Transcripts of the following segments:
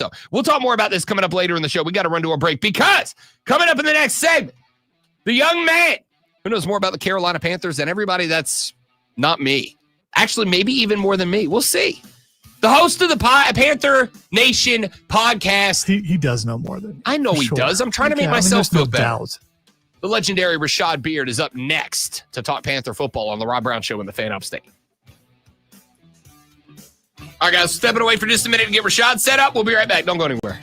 So we'll talk more about this coming up later in the show. We got to run to a break because coming up in the next segment, the young man who knows more about the Carolina Panthers than everybody that's not me. Actually, maybe even more than me. We'll see. The host of the Panther Nation podcast. He does know more than me. I know he does. I'm trying to make myself feel better. Doubt. The legendary Rashad Beard is up next to talk Panther football on the Rob Brown Show in the Fan Upstate. All right, guys, stepping away for just a minute to get Rashad set up. We'll be right back. Don't go anywhere.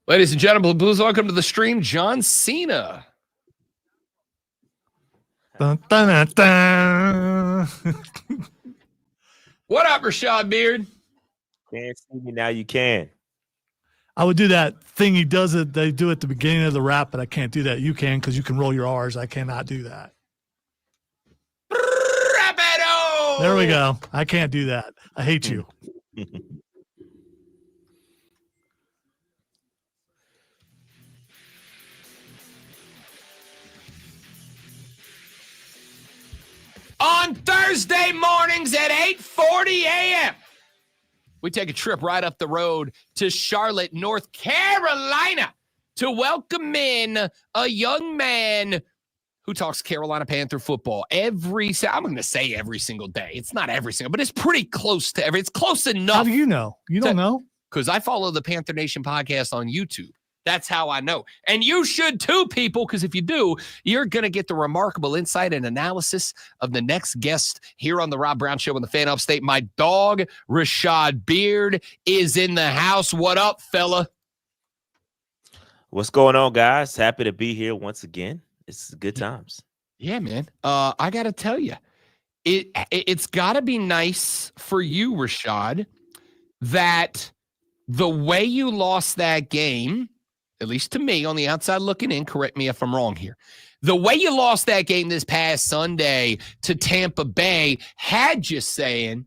Ladies and gentlemen, Blues, welcome to the stream, John Cena. Dun, dun, dun, dun. What up, Rashad Beard? Can't see me now. You can. I would do that thing he does it. They do at the beginning of the rap, but I can't do that. You can because you can roll your R's. I cannot do that. Rapido! There we go. I can't do that. I hate you. On Thursday mornings at 8:40 a.m., we take a trip right up the road to Charlotte, North Carolina, to welcome in a young man who talks Carolina Panther football I'm going to say every single day. It's not every single, but it's pretty close to it's close enough. How do you know? You don't know? Because I follow the Panther Nation podcast on YouTube. That's how I know. And you should too, people, because if you do, you're going to get the remarkable insight and analysis of the next guest here on the Rob Brown Show on the Fan Upstate. My dog, Rashad Beard, is in the house. What up, fella? What's going on, guys? Happy to be here once again. It's good times. Yeah, man. I got to tell you, it's got to be nice for you, Rashad, that the way you lost that game, at least to me on the outside looking in, correct me if I'm wrong here, the way you lost that game this past Sunday to Tampa Bay had you saying,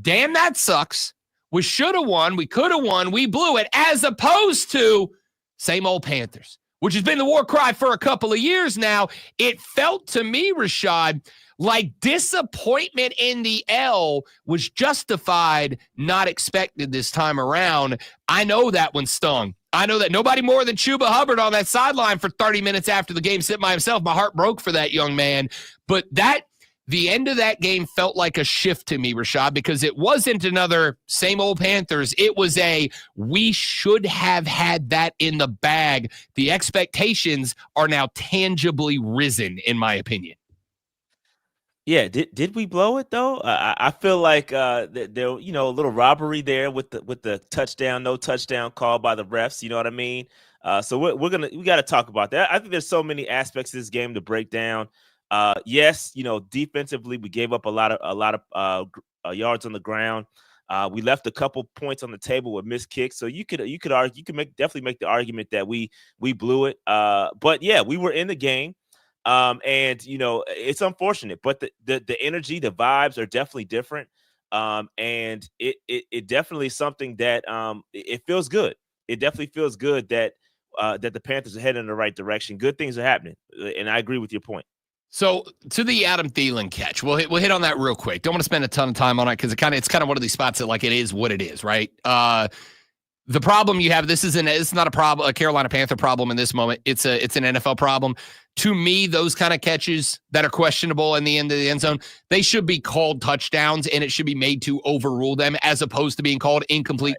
damn, that sucks. We should have won. We could have won. We blew it, as opposed to same old Panthers, which has been the war cry for a couple of years now. It felt to me, Rashad, like disappointment in the L was justified, not expected this time around. I know that one stung. I know that nobody more than Chuba Hubbard on that sideline for 30 minutes after the game sitting by himself. My heart broke for that young man. But the end of that game felt like a shift to me, Rashad, because it wasn't another same old Panthers. It was we should have had that in the bag. The expectations are now tangibly risen, in my opinion. Yeah, did we blow it though? I feel like there, a little robbery there with the touchdown, no touchdown call by the refs. You know what I mean? So we got to talk about that. I think there's so many aspects of this game to break down. Yes, defensively we gave up a lot of yards on the ground. We left a couple points on the table with missed kicks. So you could argue, definitely make the argument that we blew it. But yeah, we were in the game. And it's unfortunate, but the energy, the vibes are definitely different. And it definitely is something that it feels good. It definitely feels good that the Panthers are heading in the right direction. Good things are happening, and I agree with your point. So to the Adam Thielen catch, we'll hit on that real quick. Don't want to spend a ton of time on it because it's kind of one of these spots that like it is what it is, right? The problem you have, it's not a Carolina Panther problem in this moment. It's an NFL problem. To me, those kind of catches that are questionable in the end of the end zone, they should be called touchdowns, and it should be made to overrule them as opposed to being called incomplete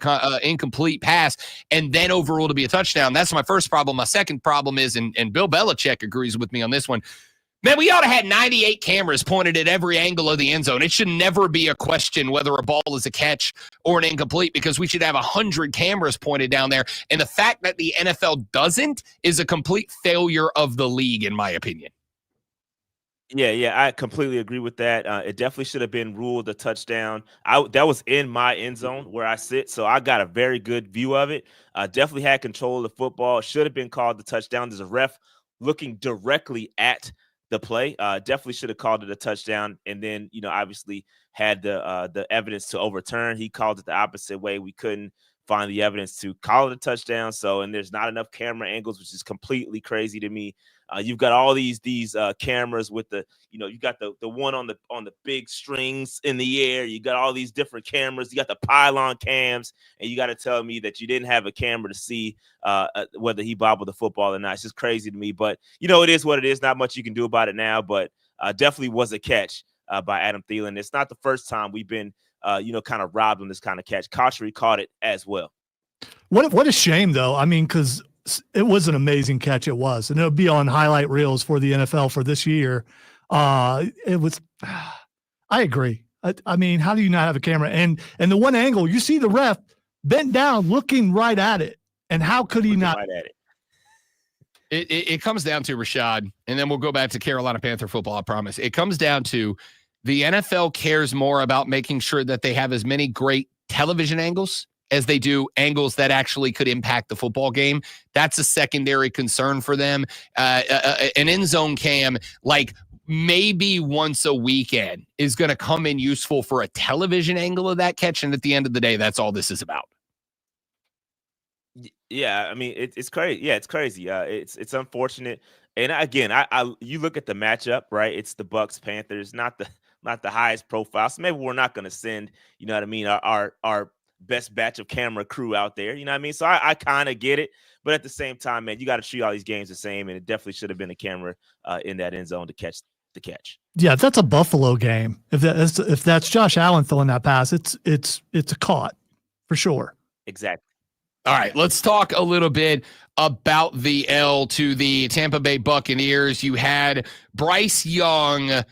pass and then overruled to be a touchdown. That's my first problem. My second problem is, and Bill Belichick agrees with me on this one, man, we ought to have 98 cameras pointed at every angle of the end zone. It should never be a question whether a ball is a catch or an incomplete because we should have 100 cameras pointed down there. And the fact that the NFL doesn't is a complete failure of the league, in my opinion. Yeah, I completely agree with that. It definitely should have been ruled a touchdown. That was in my end zone where I sit, so I got a very good view of it. Definitely had control of the football. Should have been called the touchdown. There's a ref looking directly at the play. Definitely should have called it a touchdown, and then obviously had the evidence to overturn. He called it the opposite way. We couldn't find the evidence to call it a touchdown. So, and there's not enough camera angles, which is completely crazy to me. You've got all these cameras with you got the one on the big strings in the air. You got all these different cameras. You got the pylon cams, and you got to tell me that you didn't have a camera to see whether he bobbled the football or not. It's just crazy to me. But it is what it is. Not much you can do about it now. But definitely was a catch by Adam Thielen. It's not the first time we've been kind of robbed on this kind of catch. Cauchery caught it as well. What a shame though. I mean, because it was an amazing catch. It was, and it'll be on highlight reels for the NFL for this year. It was. I agree. I mean, how do you not have a camera? And the one angle you see the ref bent down, looking right at it, and how could he not? Right at it. It comes down to Rashad, and then we'll go back to Carolina Panther football. I promise. It comes down to the NFL cares more about making sure that they have as many great television angles as they do angles that actually could impact the football game. That's a secondary concern for them. An end zone cam, like maybe once a weekend, is going to come in useful for a television angle of that catch. And at the end of the day, that's all this is about. Yeah, I mean, it's crazy. Yeah, it's crazy. It's unfortunate. And again, you look at the matchup, right? It's the Bucks Panthers, not the highest profile. So maybe we're not going to send, our best batch of camera crew out there. You know what I mean? So I kind of get it. But at the same time, man, you got to treat all these games the same. And it definitely should have been a camera in that end zone to catch the catch. Yeah, if that's a Buffalo game, if that's Josh Allen throwing that pass, it's a caught for sure. Exactly. All right, let's talk a little bit about the L to the Tampa Bay Buccaneers. You had Bryce Young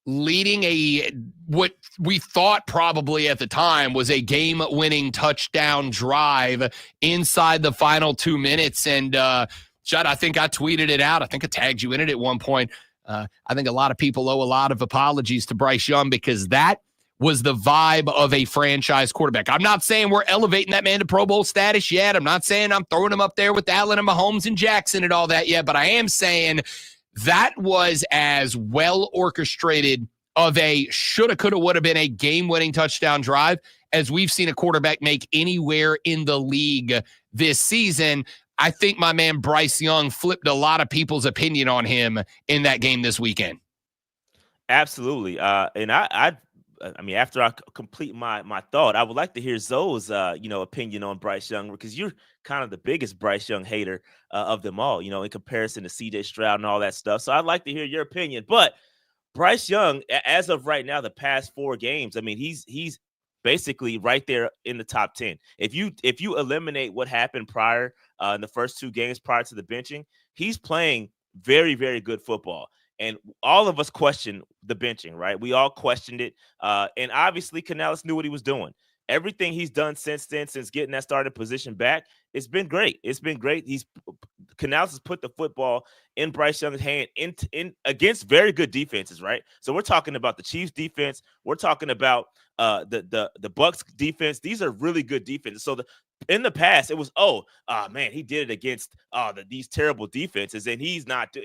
leading what we thought probably at the time was a game-winning touchdown drive inside the final 2 minutes. And, Judd, I think I tweeted it out. I think I tagged you in it at one point. I think a lot of people owe a lot of apologies to Bryce Young because that was the vibe of a franchise quarterback. I'm not saying we're elevating that man to Pro Bowl status yet. I'm not saying I'm throwing him up there with Allen and Mahomes and Jackson and all that yet, but I am saying that was as well orchestrated of a shoulda, coulda, woulda been a game-winning touchdown drive as we've seen a quarterback make anywhere in the league this season. I think my man Bryce Young flipped a lot of people's opinion on him in that game this weekend. Absolutely. And I mean, after I complete my thought, I would like to hear Zoe's, opinion on Bryce Young, because you're kind of the biggest Bryce Young hater of them all, in comparison to C.J. Stroud and all that stuff. So I'd like to hear your opinion. But Bryce Young, as of right now, the past 4 games, I mean, he's basically right there in the top 10. If you eliminate what happened prior in the first 2 games prior to the benching, he's playing very, very good football. And all of us questioned the benching, right? We all questioned it. And obviously, Canales knew what he was doing. Everything he's done since then, since getting that starting position back, it's been great. It's been great. Canales has put the football in Bryce Young's hand in against very good defenses, right? So we're talking about the Chiefs defense. We're talking about the Bucks defense. These are really good defenses. So in the past, it was, man, he did it against these terrible defenses, and he's not.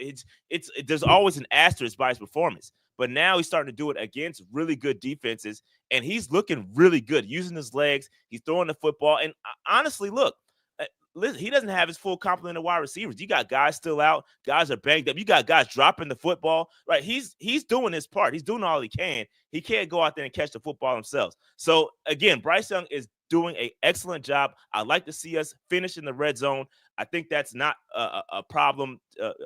There's always an asterisk by his performance. But now he's starting to do it against really good defenses, and he's looking really good, using his legs. He's throwing the football, and honestly, look, he doesn't have his full complement of wide receivers. You got guys still out. Guys are banged up. You got guys dropping the football, right? He's doing his part. He's doing all he can. He can't go out there and catch the football himself. So, again, Bryce Young is doing an excellent job. I'd like to see us finish in the red zone. I think that's not a problem,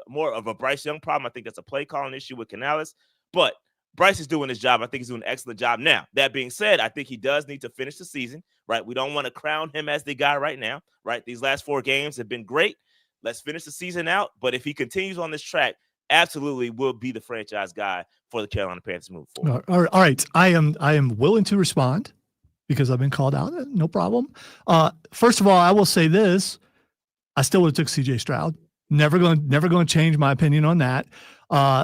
more of a Bryce Young problem. I think that's a play calling issue with Canales. But Bryce is doing his job. I think he's doing an excellent job. Now, that being said, I think he does need to finish the season, right? We don't want to crown him as the guy right now, right? These last 4 games have been great. Let's finish the season out. But if he continues on this track, absolutely will be the franchise guy for the Carolina Panthers moving forward. All right. I am willing to respond because I've been called out. No problem. First of all, I will say this. I still would have took C.J. Stroud. Never going to change my opinion on that.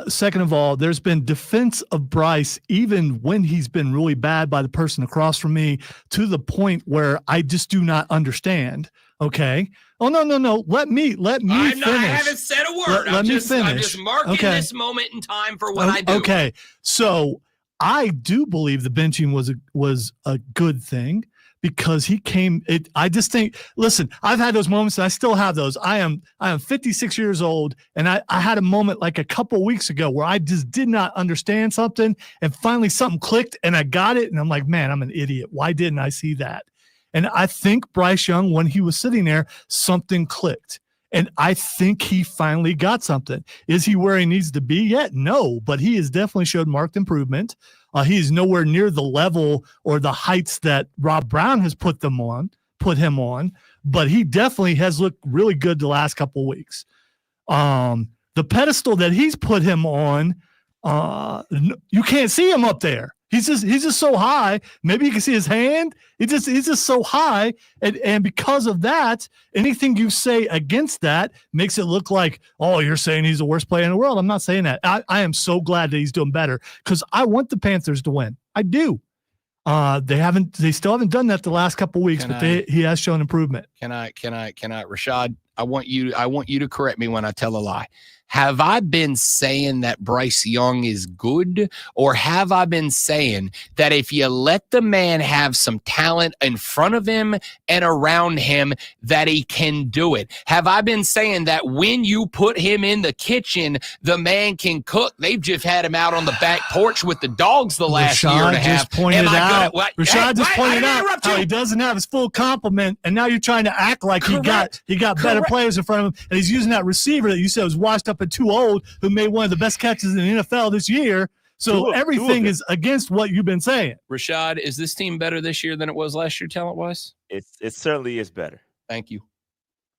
Second of all, there's been defense of Bryce even when he's been really bad by the person across from me, to the point where I just do not understand. Okay. Oh, no. Let me finish. I haven't said a word. Let me finish. I'm just marking this moment in time for what I do. Okay. So I do believe the benching was a good thing, because he came. I just think. Listen, I've had those moments, and I still have those. I am 56 years old, and I had a moment like a couple weeks ago where I just did not understand something, and finally something clicked, and I got it, and I'm like, man, I'm an idiot. Why didn't I see that? And I think Bryce Young, when he was sitting there, something clicked. And I think he finally got something. Is he where he needs to be yet? No, but he has definitely showed marked improvement. He is nowhere near the level or the heights that Rob Brown has put him on, but he definitely has looked really good the last couple of weeks. The pedestal that he's put him on, you can't see him up there. He's just so high. Maybe you can see his hand. He's just so high. And because of that, anything you say against that makes it look like, oh, you're saying he's the worst player in the world. I'm not saying that. I am so glad that he's doing better, because I want the Panthers to win. I do. They still haven't done that the last couple of weeks, he has shown improvement. Can I, Rashad, I want you to correct me when I tell a lie. Have I been saying that Bryce Young is good, or have I been saying that if you let the man have some talent in front of him and around him, that he can do it? Have I been saying that when you put him in the kitchen, the man can cook? They've just had him out on the back porch with the dogs the last year and a half. Rashad just pointed out how he doesn't have his full complement, and now you're trying to act like he got better players in front of him, and he's using that receiver that you said was washed up and too old, who made one of the best catches in the NFL this year. So everything is against what you've been saying. Rashad, is this team better this year than it was last year, talent-wise? It certainly is better. Thank you.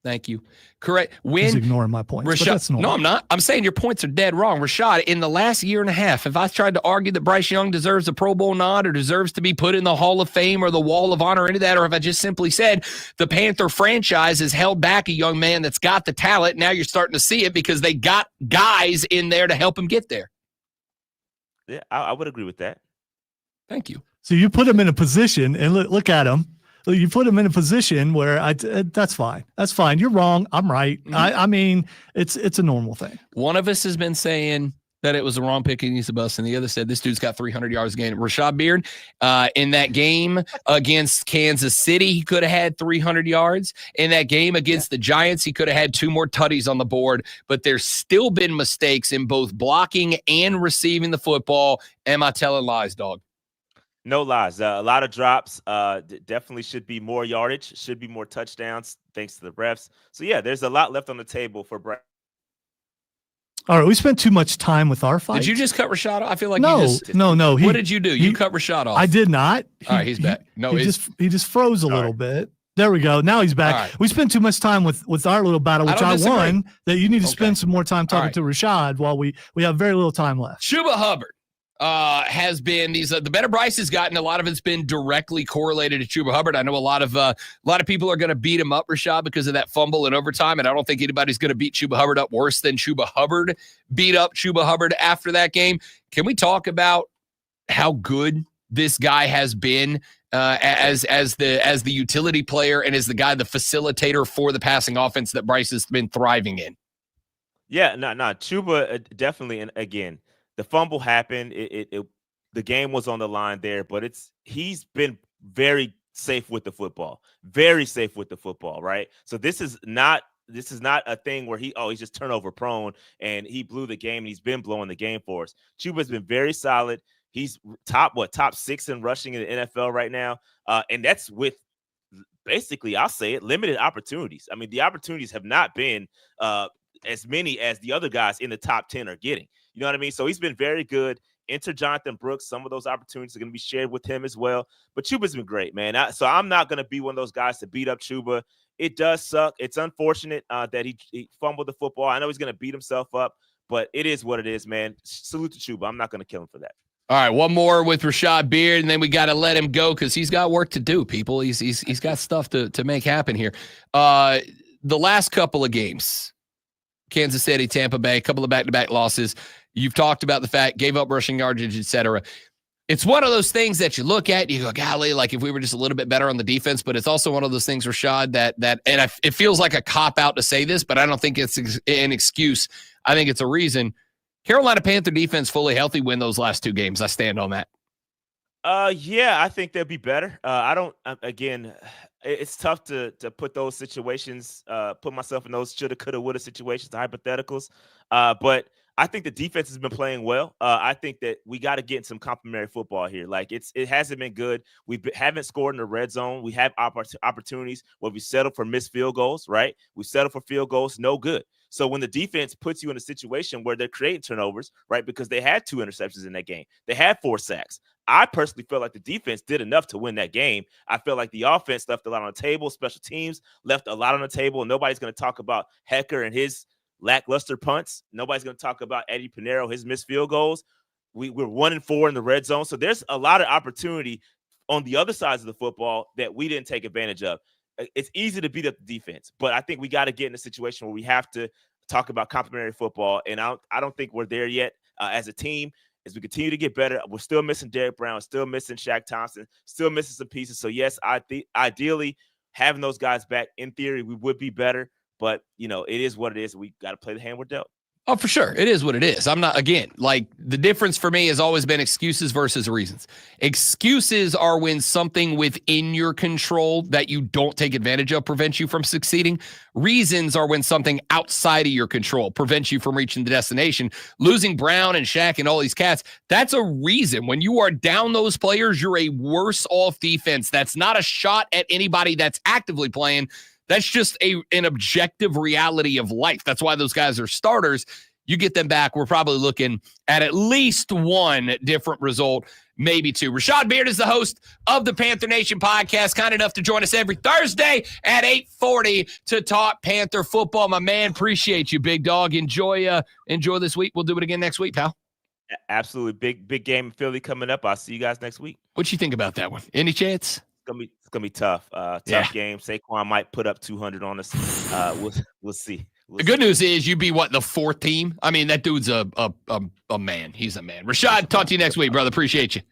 Thank you. Correct. He's ignoring my points. Rashad, but that's normal. no, I'm not. I'm saying your points are dead wrong. Rashad, in the last year and a half, if I tried to argue that Bryce Young deserves a Pro Bowl nod or deserves to be put in the Hall of Fame or the Wall of Honor or any of that, or if I just simply said the Panther franchise has held back a young man that's got the talent, now you're starting to see it because they got guys in there to help him get there. Yeah, I would agree with that. Thank you. So you put him in a position, and look at him. You put him in a position where that's fine. That's fine. You're wrong. I'm right. Mm-hmm. I mean, it's a normal thing. One of us has been saying that it was the wrong pick against the bus, and the other said this dude's got 300 yards a game. Rashad Beard, in that game against Kansas City, he could have had 300 yards. In that game against the Giants, he could have had 2 more tutties on the board, but there's still been mistakes in both blocking and receiving the football. Am I telling lies, dog? No lies. A lot of drops. Definitely should be more yardage. Should be more touchdowns. Thanks to the refs. So yeah, there's a lot left on the table for Bryce. All right, we spent too much time with our fight. Did you just cut Rashad off? I feel like no. What did you do? You cut Rashad off. I did not. All right, he's back. No, he just froze a little bit. There we go. Now he's back. Right. We spent too much time with our little battle, which I won. That you need to spend some more time talking to Rashad while we have very little time left. Chuba Hubbard has been the better Bryce has gotten. A lot of it's been directly correlated to Chuba Hubbard. I know a lot of people are going to beat him up, Rashad, because of that fumble in overtime, and I don't think anybody's going to beat Chuba Hubbard up worse than Chuba Hubbard beat up Chuba Hubbard after that game. Can we talk about how good this guy has been as the utility player and as the guy, the facilitator for the passing offense that Bryce has been thriving in? Yeah, no, Chuba definitely, and again, the fumble happened. The game was on the line there, but he's been very safe with the football, very safe with the football, right? So this is not a thing where he's just turnover prone and he blew the game and he's been blowing the game for us. Chuba's been very solid. He's top 6 in rushing in the NFL right now, and that's with basically, I'll say it, limited opportunities. I mean, the opportunities have not been as many as the other guys in the top 10 are getting. You know what I mean? So he's been very good. Enter Jonathan Brooks. Some of those opportunities are going to be shared with him as well. But Chuba's been great, man. So I'm not going to be one of those guys to beat up Chuba. It does suck. It's unfortunate that he fumbled the football. I know he's going to beat himself up, but it is what it is, man. Salute to Chuba. I'm not going to kill him for that. All right, one more with Rashad Beard, and then we got to let him go because he's got work to do, people. He's got stuff to make happen here. The last couple of games, Kansas City, Tampa Bay, a couple of back-to-back losses. You've talked about the fact, gave up rushing yardage, et cetera. It's one of those things that you look at, you go, golly, like if we were just a little bit better on the defense, but it's also one of those things, Rashad, it feels like a cop-out to say this, but I don't think it's an excuse. I think it's a reason. Carolina Panther defense fully healthy win those last 2 games. I stand on that. Yeah, I think they'll be better. Again, it's tough to put those situations, put myself in those shoulda, coulda, woulda situations, hypotheticals. But I think the defense has been playing well. I think that we got to get in some complimentary football here. Like it hasn't been good. We haven't scored in the red zone. We have opportunities where we settle for missed field goals, right? We settle for field goals, no good. So when the defense puts you in a situation where they're creating turnovers, right, because they had 2 interceptions in that game, they had 4 sacks. I personally feel like the defense did enough to win that game. I feel like the offense left a lot on the table. Special teams left a lot on the table. Nobody's going to talk about Hecker and his lackluster punts. Nobody's going to talk about Eddie Pinero, his missed field goals. We're 1-4 in the red zone. So there's a lot of opportunity on the other sides of the football that we didn't take advantage of. It's easy to beat up the defense, but I think we got to get in a situation where we have to talk about complimentary football. And I don't think we're there yet as a team. As we continue to get better, we're still missing Derrick Brown, still missing Shaq Thompson, still missing some pieces. So yes, ideally having those guys back, in theory, we would be better. But, it is what it is. We got to play the hand we're dealt. Oh, for sure. It is what it is. I'm not, again, like the difference for me has always been excuses versus reasons. Excuses are when something within your control that you don't take advantage of prevents you from succeeding. Reasons are when something outside of your control prevents you from reaching the destination. Losing Brown and Shaq and all these cats, that's a reason. When you are down those players, you're a worse off defense. That's not a shot at anybody that's actively playing. That's just an objective reality of life. That's why those guys are starters. You get them back, we're probably looking at least one different result, maybe two. Rashad Beard is the host of the Panther Nation podcast, kind enough to join us every Thursday at 8:40 to talk Panther football. My man, appreciate you, big dog. Enjoy this week. We'll do it again next week, pal. Absolutely. Big game in Philly coming up. I'll see you guys next week. What you think about that one? Any chance? It's gonna be tough. Tough game. Saquon might put up 200 on us. We'll see. The good news is you be the fourth team. I mean, that dude's a man. He's a man. Rashad, talk to you next week, brother. Appreciate you.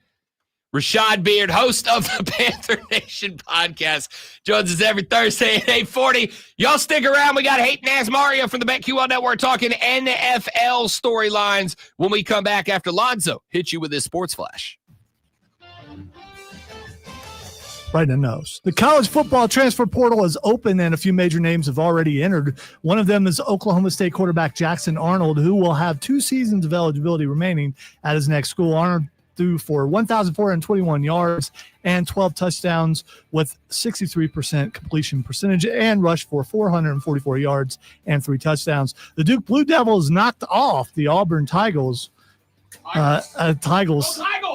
Rashad Beard, host of the Panther Nation podcast, joins us every Thursday at 8:40. Y'all stick around. We got Hayden Asmaria from the BetQL Network talking NFL storylines when we come back after Lonzo hits you with his sports flash. Right in the nose. The college football transfer portal is open, and a few major names have already entered. One of them is Oklahoma State quarterback Jackson Arnold, who will have 2 seasons of eligibility remaining at his next school. Arnold threw for 1,421 yards and 12 touchdowns with 63% completion percentage and rushed for 444 yards and 3 touchdowns. The Duke Blue Devils knocked off the Auburn Tigers.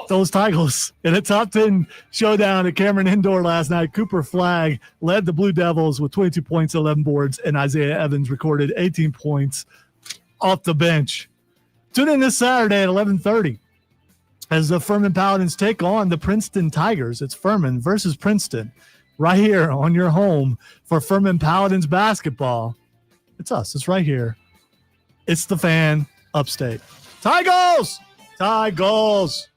Those Tigers in a top 10 showdown at Cameron Indoor last night. Cooper Flagg led the Blue Devils with 22 points, 11 boards, and Isaiah Evans recorded 18 points off the bench. Tune in this Saturday at 11:30 as the Furman Paladins take on the Princeton Tigers. It's Furman versus Princeton right here on your home for Furman Paladins basketball. It's us. It's right here. It's the Fan Upstate. Tigers! Tigers!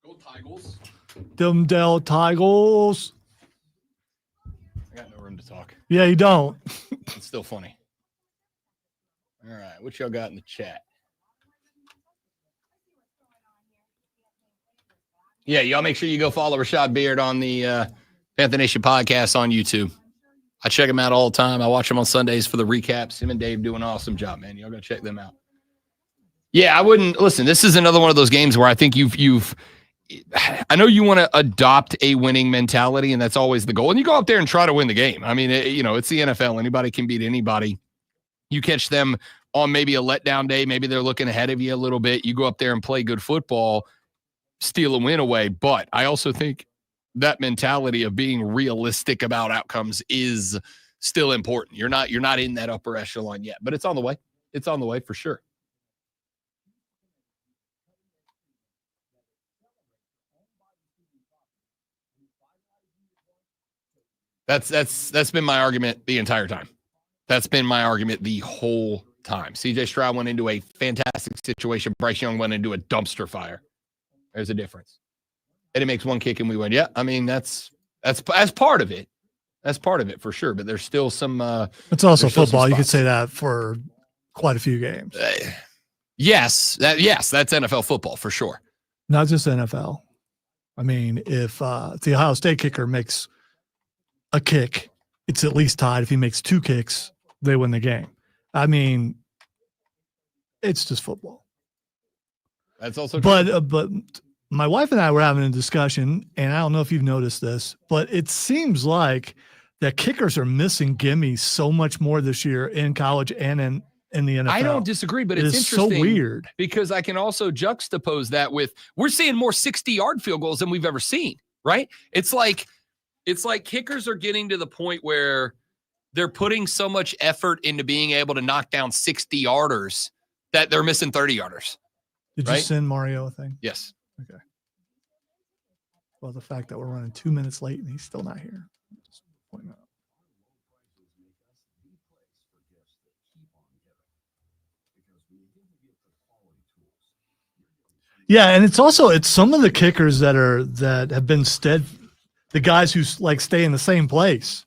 Go Tigers. Them Del Tigers. I got no room to talk. Yeah, you don't. It's still funny. All right, what y'all got in the chat? Yeah, y'all make sure you go follow Rashad Beard on the Panther Nation podcast on YouTube. I check him out all the time. I watch him on Sundays for the recaps. Him and Dave do an awesome job, man. Y'all go check them out. Yeah, I wouldn't listen. This is another one of those games where I think I know you want to adopt a winning mentality, and that's always the goal. And you go out there and try to win the game. I mean, it's the NFL. Anybody can beat anybody. You catch them on maybe a letdown day. Maybe they're looking ahead of you a little bit. You go up there and play good football, steal a win away. But I also think that mentality of being realistic about outcomes is still important. You're not in that upper echelon yet, but it's on the way. It's on the way for sure. That's been my argument the entire time. That's been my argument the whole time. CJ Stroud went into a fantastic situation. Bryce Young went into a dumpster fire. There's a difference. Eddie makes one kick and we win. Yeah, I mean that's part of it. That's part of it for sure. But there's still some. It's also football. You could say that for quite a few games. Yes, that's NFL football for sure. Not just NFL. I mean, if the Ohio State kicker makes a kick, it's at least tied. If he makes 2 kicks, they win the game. I mean, it's just football. That's also true. But my wife and I were having a discussion, and I don't know if you've noticed this, but it seems like that kickers are missing gimmies so much more this year in college and in the NFL. I don't disagree, but it's interesting. So weird because I can also juxtapose that with we're seeing more 60-yard field goals than we've ever seen, right? It's like kickers are getting to the point where they're putting so much effort into being able to knock down 60-yarders that they're missing 30-yarders. Did right? you send Mario a thing? Yes. Okay. Well, the fact that we're running 2 minutes late and he's still not here. Just point out. Yeah, and it's some of the kickers that have been the guys who like stay in the same place.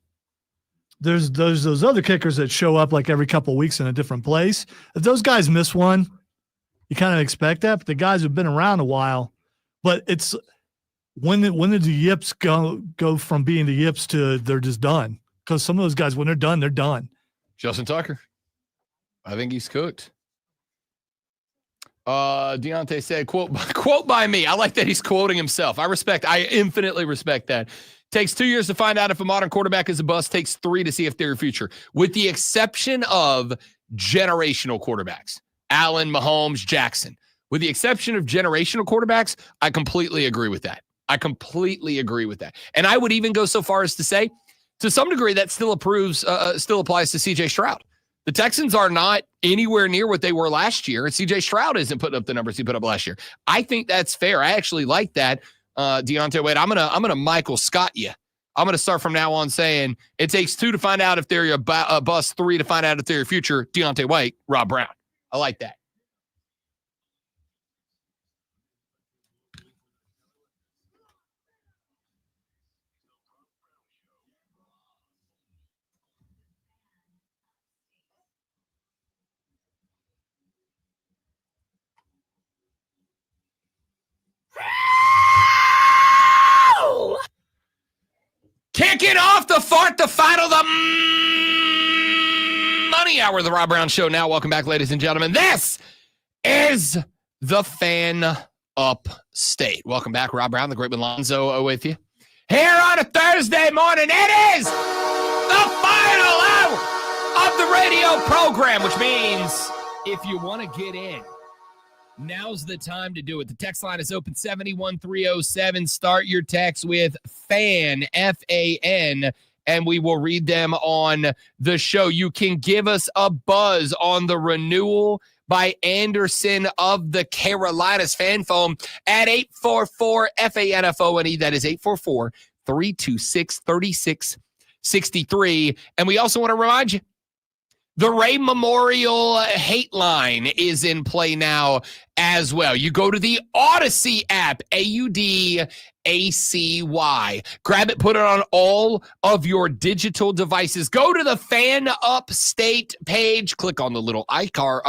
There's those other kickers that show up like every couple of weeks in a different place. If those guys miss one, you kind of expect that. But the guys who've been around a while, but it's when did the yips go from being the yips to they're just done? Because some of those guys, when they're done, they're done. Justin Tucker, I think he's cooked. Deontay said, quote by me. I like that he's quoting himself. I infinitely respect that. Takes 2 years to find out if a modern quarterback is a bust. Takes 3 to see if they're a future. With the exception of generational quarterbacks, Allen, Mahomes, Jackson. With the exception of generational quarterbacks, I completely agree with that. And I would even go so far as to say, to some degree, that still applies to C.J. Stroud. The Texans are not anywhere near what they were last year, and C.J. Stroud isn't putting up the numbers he put up last year. I think that's fair. I actually like that, Deontay. Wait, I'm gonna Michael Scott you. I'm gonna start from now on saying it takes 2 to find out if they're a bust, 3 to find out if they're your future. Deontay White, Rob Brown. I like that. Kicking off the final, the money hour of the Rob Brown Show. Now, welcome back, ladies and gentlemen. This is the Fan Upstate. Welcome back, Rob Brown, the great Lonzo with you. Here on a Thursday morning, it is the final hour of the radio program, which means if you want to get in, now's the time to do it. The text line is open 71307. Start your text with FAN, F-A-N, and we will read them on the show. You can give us a buzz on the renewal by Anderson of the Carolinas fan phone at 844-FANFONE. That is 844-326-3663. And we also want to remind you, the Ray Memorial Hate Line is in play now as well. You go to the Odyssey app, AUDACY. Grab it, put it on all of your digital devices. Go to the Fan Upstate page. Click on the little icon.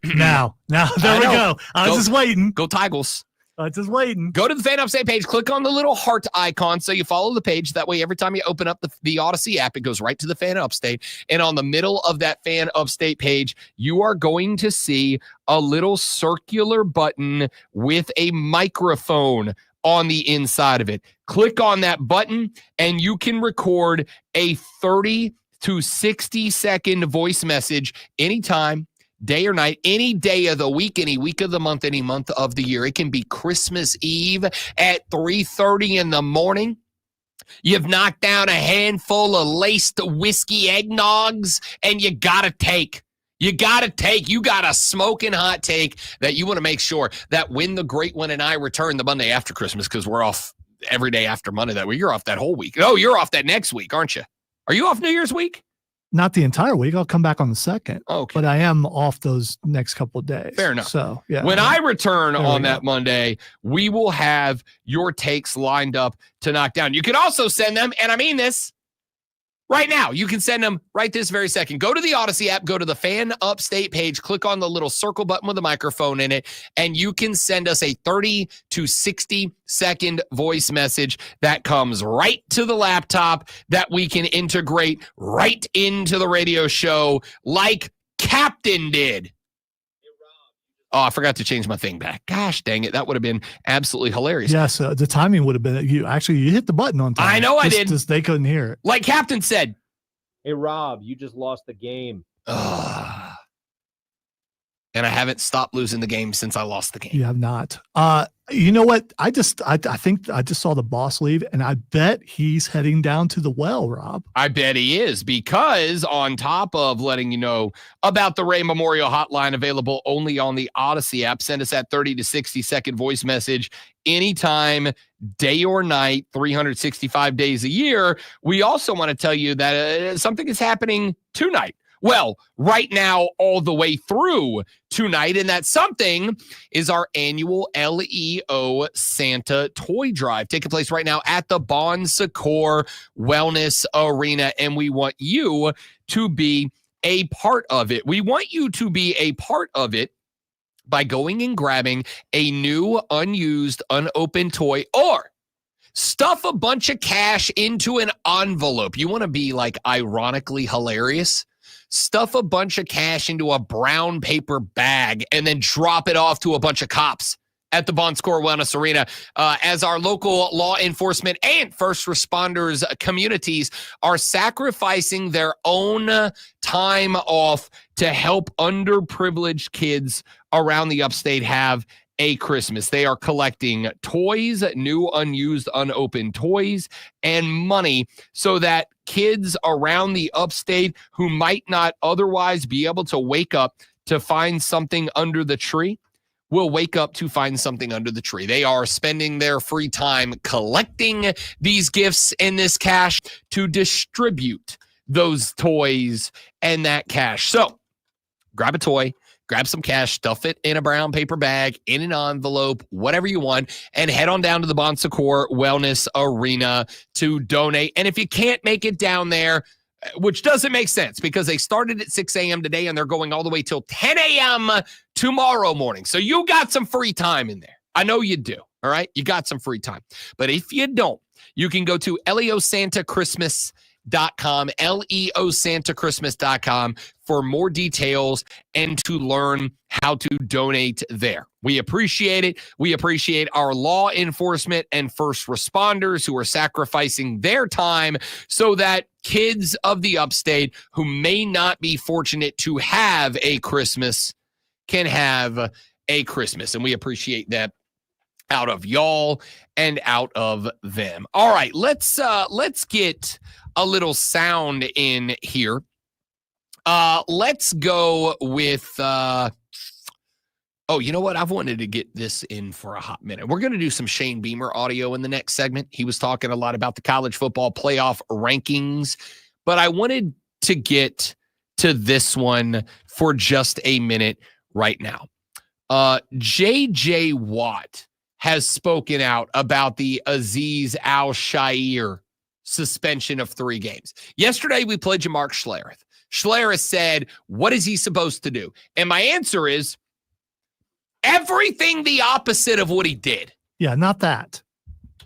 Now, there we go. I was just waiting. Go Tigers. Just waiting. Go to the Fan Upstate page. Click on the little heart icon so you follow the page. That way, every time you open up the Odyssey app, it goes right to the Fan Upstate. And on the middle of that Fan Upstate page, you are going to see a little circular button with a microphone on the inside of it. Click on that button, and you can record a 30 to 60-second voice message anytime, day or night, any day of the week, any week of the month, any month of the year. It can be Christmas Eve at 3:30 in the morning. You've knocked down a handful of laced whiskey eggnogs, and you got a smoking hot take that you want to make sure that when the great one and I return the Monday after Christmas, because we're off every day after Monday that week. You're off that whole week. No, you're off that next week, aren't you? Are you off New Year's week? Not the entire week. I'll come back on the 2nd. Okay. But I am off those next couple of days. Fair enough. So, yeah. When I return on that Monday, we will have your takes lined up to knock down. You can also send them, and I mean this, right now. You can send them right this very second. Go to the Odyssey app, go to the Fan Upstate page, click on the little circle button with a microphone in it, and you can send us a 30 to 60-second voice message that comes right to the laptop that we can integrate right into the radio show like Captain did. Oh, I forgot to change my thing back. Gosh, dang it. That would have been absolutely hilarious. Yes, the timing would have been, you hit the button on time. I know I did. Just they couldn't hear it. Like Captain said. Hey, Rob, you just lost the game. And and I haven't stopped losing the game since I lost the game. You have not. You know what? I think I just saw the boss leave, and I bet he's heading down to the well, Rob. I bet he is, because on top of letting you know about the Ray Memorial Hotline, available only on the Odyssey app, send us that 30 to 60 second voice message anytime, day or night, 365 days a year. We also want to tell you that something is happening tonight. Well, right now, all the way through tonight, and that something is our annual LEO Santa Toy Drive, taking place right now at the Bon Secours Wellness Arena, and we want you to be a part of it. We want you to be a part of it by going and grabbing a new, unused, unopened toy, or stuff a bunch of cash into an envelope. You want to be like ironically hilarious? Stuff a bunch of cash into a brown paper bag and then drop it off to a bunch of cops at the Bon Secours Wellness Arena, as our local law enforcement and first responders communities are sacrificing their own time off to help underprivileged kids around the upstate have a Christmas. They are collecting toys, new, unused, unopened toys, and money so that kids around the upstate who might not otherwise be able to wake up to find something under the tree will wake up to find something under the tree. They are spending their free time collecting these gifts and this cash to distribute those toys and that cash. So grab a toy, grab some cash, stuff it in a brown paper bag, in an envelope, whatever you want, and head on down to the Bon Secours Wellness Arena to donate. And if you can't make it down there, which doesn't make sense because they started at 6 a.m. today and they're going all the way till 10 a.m. tomorrow morning. So you got some free time in there. I know you do. All right. You got some free time. But if you don't, you can go to leosantachristmas.com, leosantachristmas.com for more details and to learn how to donate there. We appreciate it. We appreciate our law enforcement and first responders who are sacrificing their time so that kids of the upstate who may not be fortunate to have a Christmas can have a Christmas. And we appreciate that out of y'all and out of them. All right, let's get a little sound in here. Let's go with you know what? I've wanted to get this in for a hot minute. We're going to do some Shane Beamer audio in the next segment. He was talking a lot about the college football playoff rankings, but I wanted to get to this one for just a minute right now. J.J. Watt has spoken out about the Azeez Al-Shaair suspension of 3 games. Yesterday, we played Jamark Schlereth. Schlereth said, what is he supposed to do? And my answer is everything the opposite of what he did. Yeah, not that.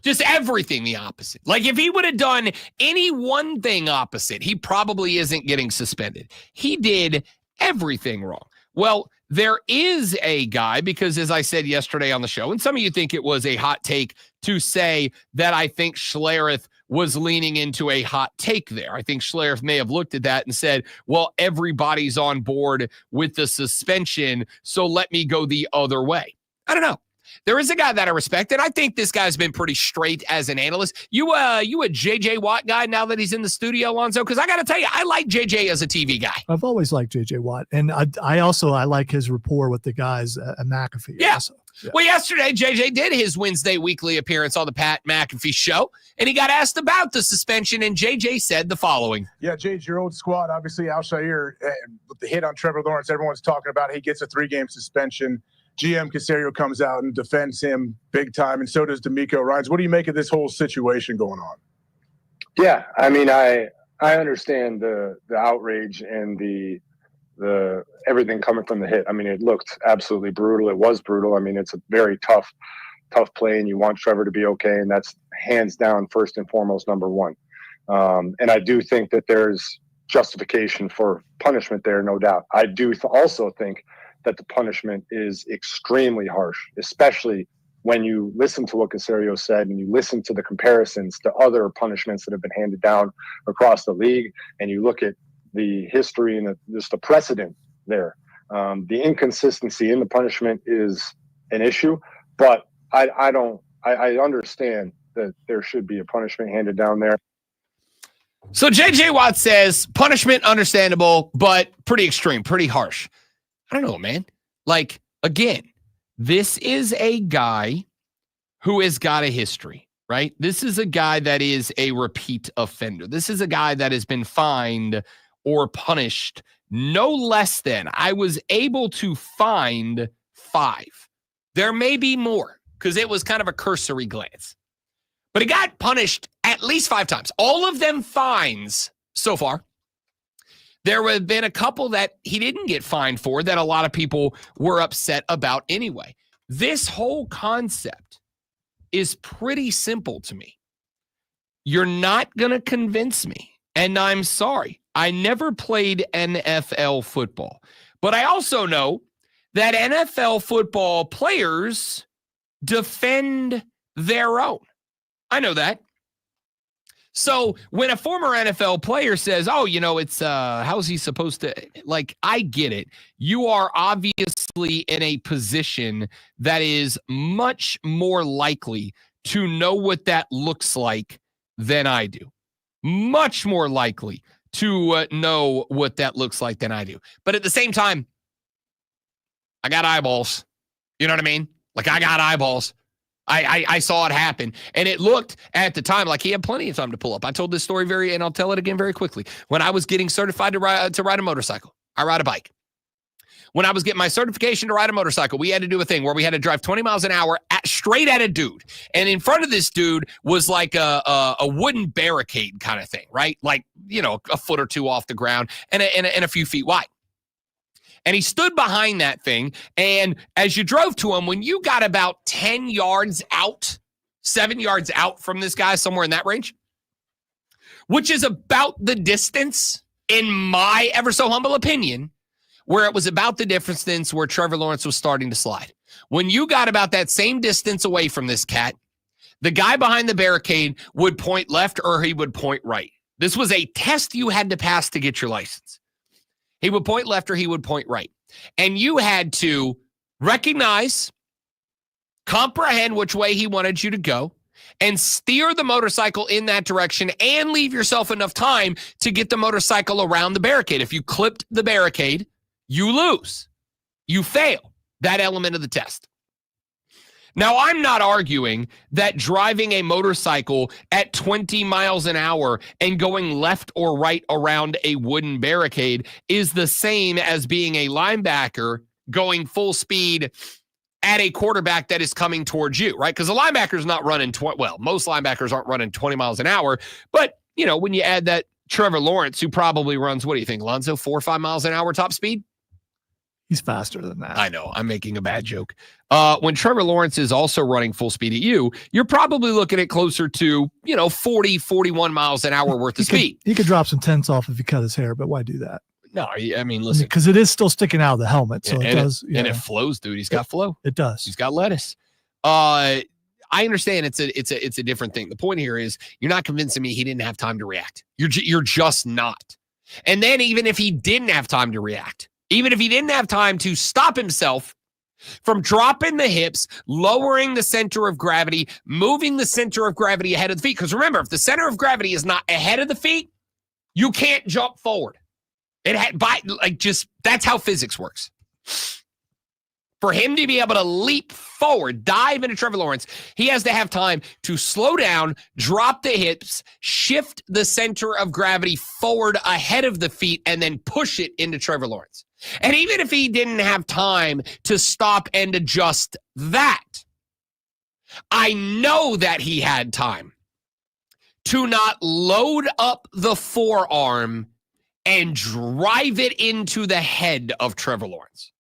Just everything the opposite. Like if he would have done any one thing opposite, he probably isn't getting suspended. He did everything wrong. Well, there is a guy, because as I said yesterday on the show, and some of you think it was a hot take to say that I think Schlereth was leaning into a hot take there. I think Schlereth may have looked at that and said, well, everybody's on board with the suspension, so let me go the other way. I don't know. There is a guy that I respect, and I think this guy's been pretty straight as an analyst. You a J.J. Watt guy now that he's in the studio, Alonzo? Because I got to tell you, I like J.J. as a TV guy. I've always liked J.J. Watt, and I also like his rapport with the guys at McAfee. Yeah. Also. Yeah. Well, yesterday, J.J. did his Wednesday weekly appearance on the Pat McAfee show, and he got asked about the suspension, and J.J. said the following. Yeah, J.J., your old squad, obviously Al-Shaair, with the hit on Trevor Lawrence, everyone's talking about it. He gets a 3-game suspension. GM Caserio comes out and defends him big time, and so does D'Amico Ryans. What do you make of this whole situation going on? Yeah, I mean, I understand the outrage and the everything coming from the hit. I mean, it looked absolutely brutal. It was brutal. I mean, it's a very tough play, and you want Trevor to be okay, and that's hands down first and foremost number one. And I do think that there's justification for punishment there, no doubt. I do also think that the punishment is extremely harsh, especially when you listen to what Caserio said and you listen to the comparisons to other punishments that have been handed down across the league, and you look at the history and just the precedent there. The inconsistency in the punishment is an issue, but I understand that there should be a punishment handed down there. So JJ Watt says punishment understandable, but pretty extreme, pretty harsh. I don't know, man. Like, again, this is a guy who has got a history, right? This is a guy that is a repeat offender. This is a guy that has been fined or punished no less than, I was able to find 5. There may be more because it was kind of a cursory glance. But he got punished at least 5 times. All of them fines so far. There have been a couple that he didn't get fined for that a lot of people were upset about anyway. This whole concept is pretty simple to me. You're not going to convince me, and I'm sorry. I never played NFL football, but I also know that NFL football players defend their own. I know that. So when a former NFL player says, oh, you know, it's how's he supposed to, like, I get it. You are obviously in a position that is much more likely to know what that looks like than I do. Much more likely to know what that looks like than I do. But at the same time, I got eyeballs. You know what I mean? Like, I got eyeballs. I saw it happen, and it looked at the time like he had plenty of time to pull up. I told this story and I'll tell it again very quickly. When I was getting certified to ride a motorcycle, I ride a bike. When I was getting my certification to ride a motorcycle, we had to do a thing where we had to drive 20 miles an hour straight at a dude. And in front of this dude was like a wooden barricade kind of thing, right? Like, you know, a foot or two off the ground and a few feet wide. And he stood behind that thing. And as you drove to him, when you got about 10 yards out, 7 yards out from this guy, somewhere in that range, which is about the distance, in my ever so humble opinion, where it was about the distance where Trevor Lawrence was starting to slide. When you got about that same distance away from this cat, the guy behind the barricade would point left or he would point right. This was a test you had to pass to get your license. He would point left or he would point right. And you had to recognize, comprehend which way he wanted you to go, and steer the motorcycle in that direction and leave yourself enough time to get the motorcycle around the barricade. If you clipped the barricade, you lose. You fail that element of the test. Now, I'm not arguing that driving a motorcycle at 20 miles an hour and going left or right around a wooden barricade is the same as being a linebacker going full speed at a quarterback that is coming towards you, right? Because a linebacker's not running, most linebackers aren't running 20 miles an hour. But, you know, when you add that Trevor Lawrence, who probably runs, what do you think, Lonzo, 4 or 5 miles an hour top speed? He's faster than that. I know. I'm making a bad joke. When Trevor Lawrence is also running full speed at you, you're probably looking at closer to, 40, 41 miles an hour worth of speed. He could drop some tenths off if he cut his hair, but why do that? No, I mean, listen. Because it is still sticking out of the helmet. So it does. And it flows, dude. He's got flow. It does. He's got lettuce. I understand it's a different thing. The point here is you're not convincing me he didn't have time to react. You're just not. And then even if he didn't have time to react, even if he didn't have time to stop himself from dropping the hips, lowering the center of gravity, moving the center of gravity ahead of the feet. Because remember, if the center of gravity is not ahead of the feet, you can't jump forward. That's how physics works. For him to be able to leap forward, dive into Trevor Lawrence, he has to have time to slow down, drop the hips, shift the center of gravity forward ahead of the feet, and then push it into Trevor Lawrence. And even if he didn't have time to stop and adjust that, I know that he had time to not load up the forearm and drive it into the head of Trevor Lawrence.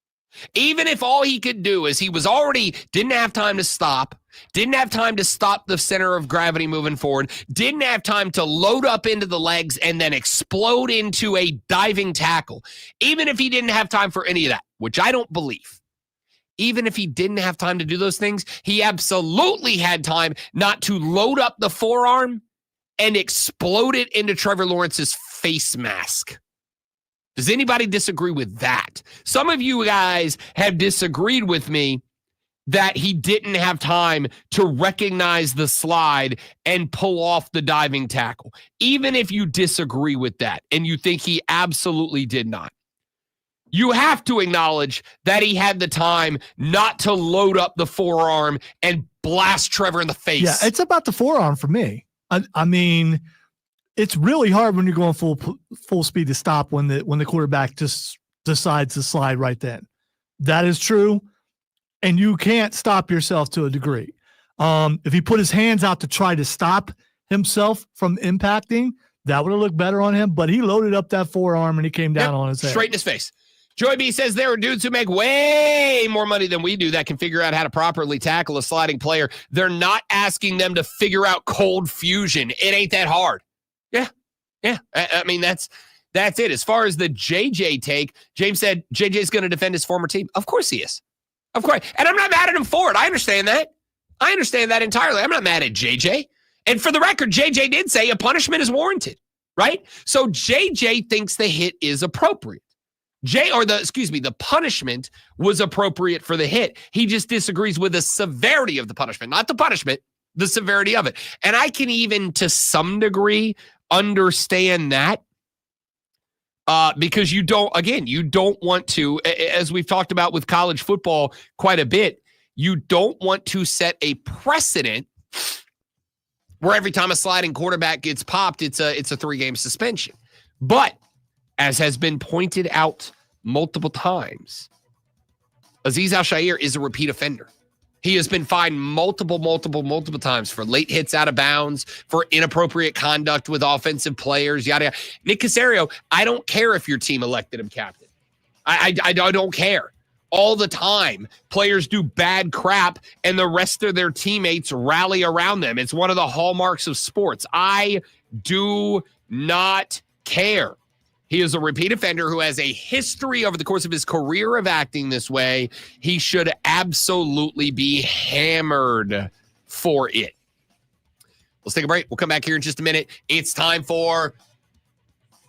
Even if all he could do is didn't have time to stop, didn't have time to stop the center of gravity moving forward, didn't have time to load up into the legs and then explode into a diving tackle. Even if he didn't have time for any of that, which I don't believe. Even if he didn't have time to do those things, he absolutely had time not to load up the forearm and explode it into Trevor Lawrence's face mask. Does anybody disagree with that? Some of you guys have disagreed with me that he didn't have time to recognize the slide and pull off the diving tackle. Even if you disagree with that and you think he absolutely did not, you have to acknowledge that he had the time not to load up the forearm and blast Trevor in the face. Yeah, it's about the forearm for me. I mean, it's really hard when you're going full speed to stop when the quarterback just decides to slide right then. That is true, and you can't stop yourself to a degree. If he put his hands out to try to stop himself from impacting, that would have looked better on him, but he loaded up that forearm and he came down on his head. Straight in his face. Joy B says there are dudes who make way more money than we do that can figure out how to properly tackle a sliding player. They're not asking them to figure out cold fusion. It ain't that hard. Yeah. I mean, that's it. As far as the JJ take, James said JJ's going to defend his former team. Of course he is. Of course. And I'm not mad at him for it. I understand that. I understand that entirely. I'm not mad at JJ. And for the record, JJ did say a punishment is warranted, right? So JJ thinks the hit is appropriate. The punishment was appropriate for the hit. He just disagrees with the severity of the punishment, not the punishment, the severity of it. And I can even, to some degree, understand that because you don't want to, as we've talked about with college football quite a bit, you don't want to set a precedent where every time a sliding quarterback gets popped, it's a 3-game suspension. But as has been pointed out multiple times, Azeez Al-Shaair is a repeat offender. He has been fined multiple times for late hits out of bounds, for inappropriate conduct with offensive players, yada, yada. Nick Caserio, I don't care if your team elected him captain. I don't care. All the time, players do bad crap and the rest of their teammates rally around them. It's one of the hallmarks of sports. I do not care. He is a repeat offender who has a history over the course of his career of acting this way. He should absolutely be hammered for it. Let's take a break. We'll come back here in just a minute. It's time for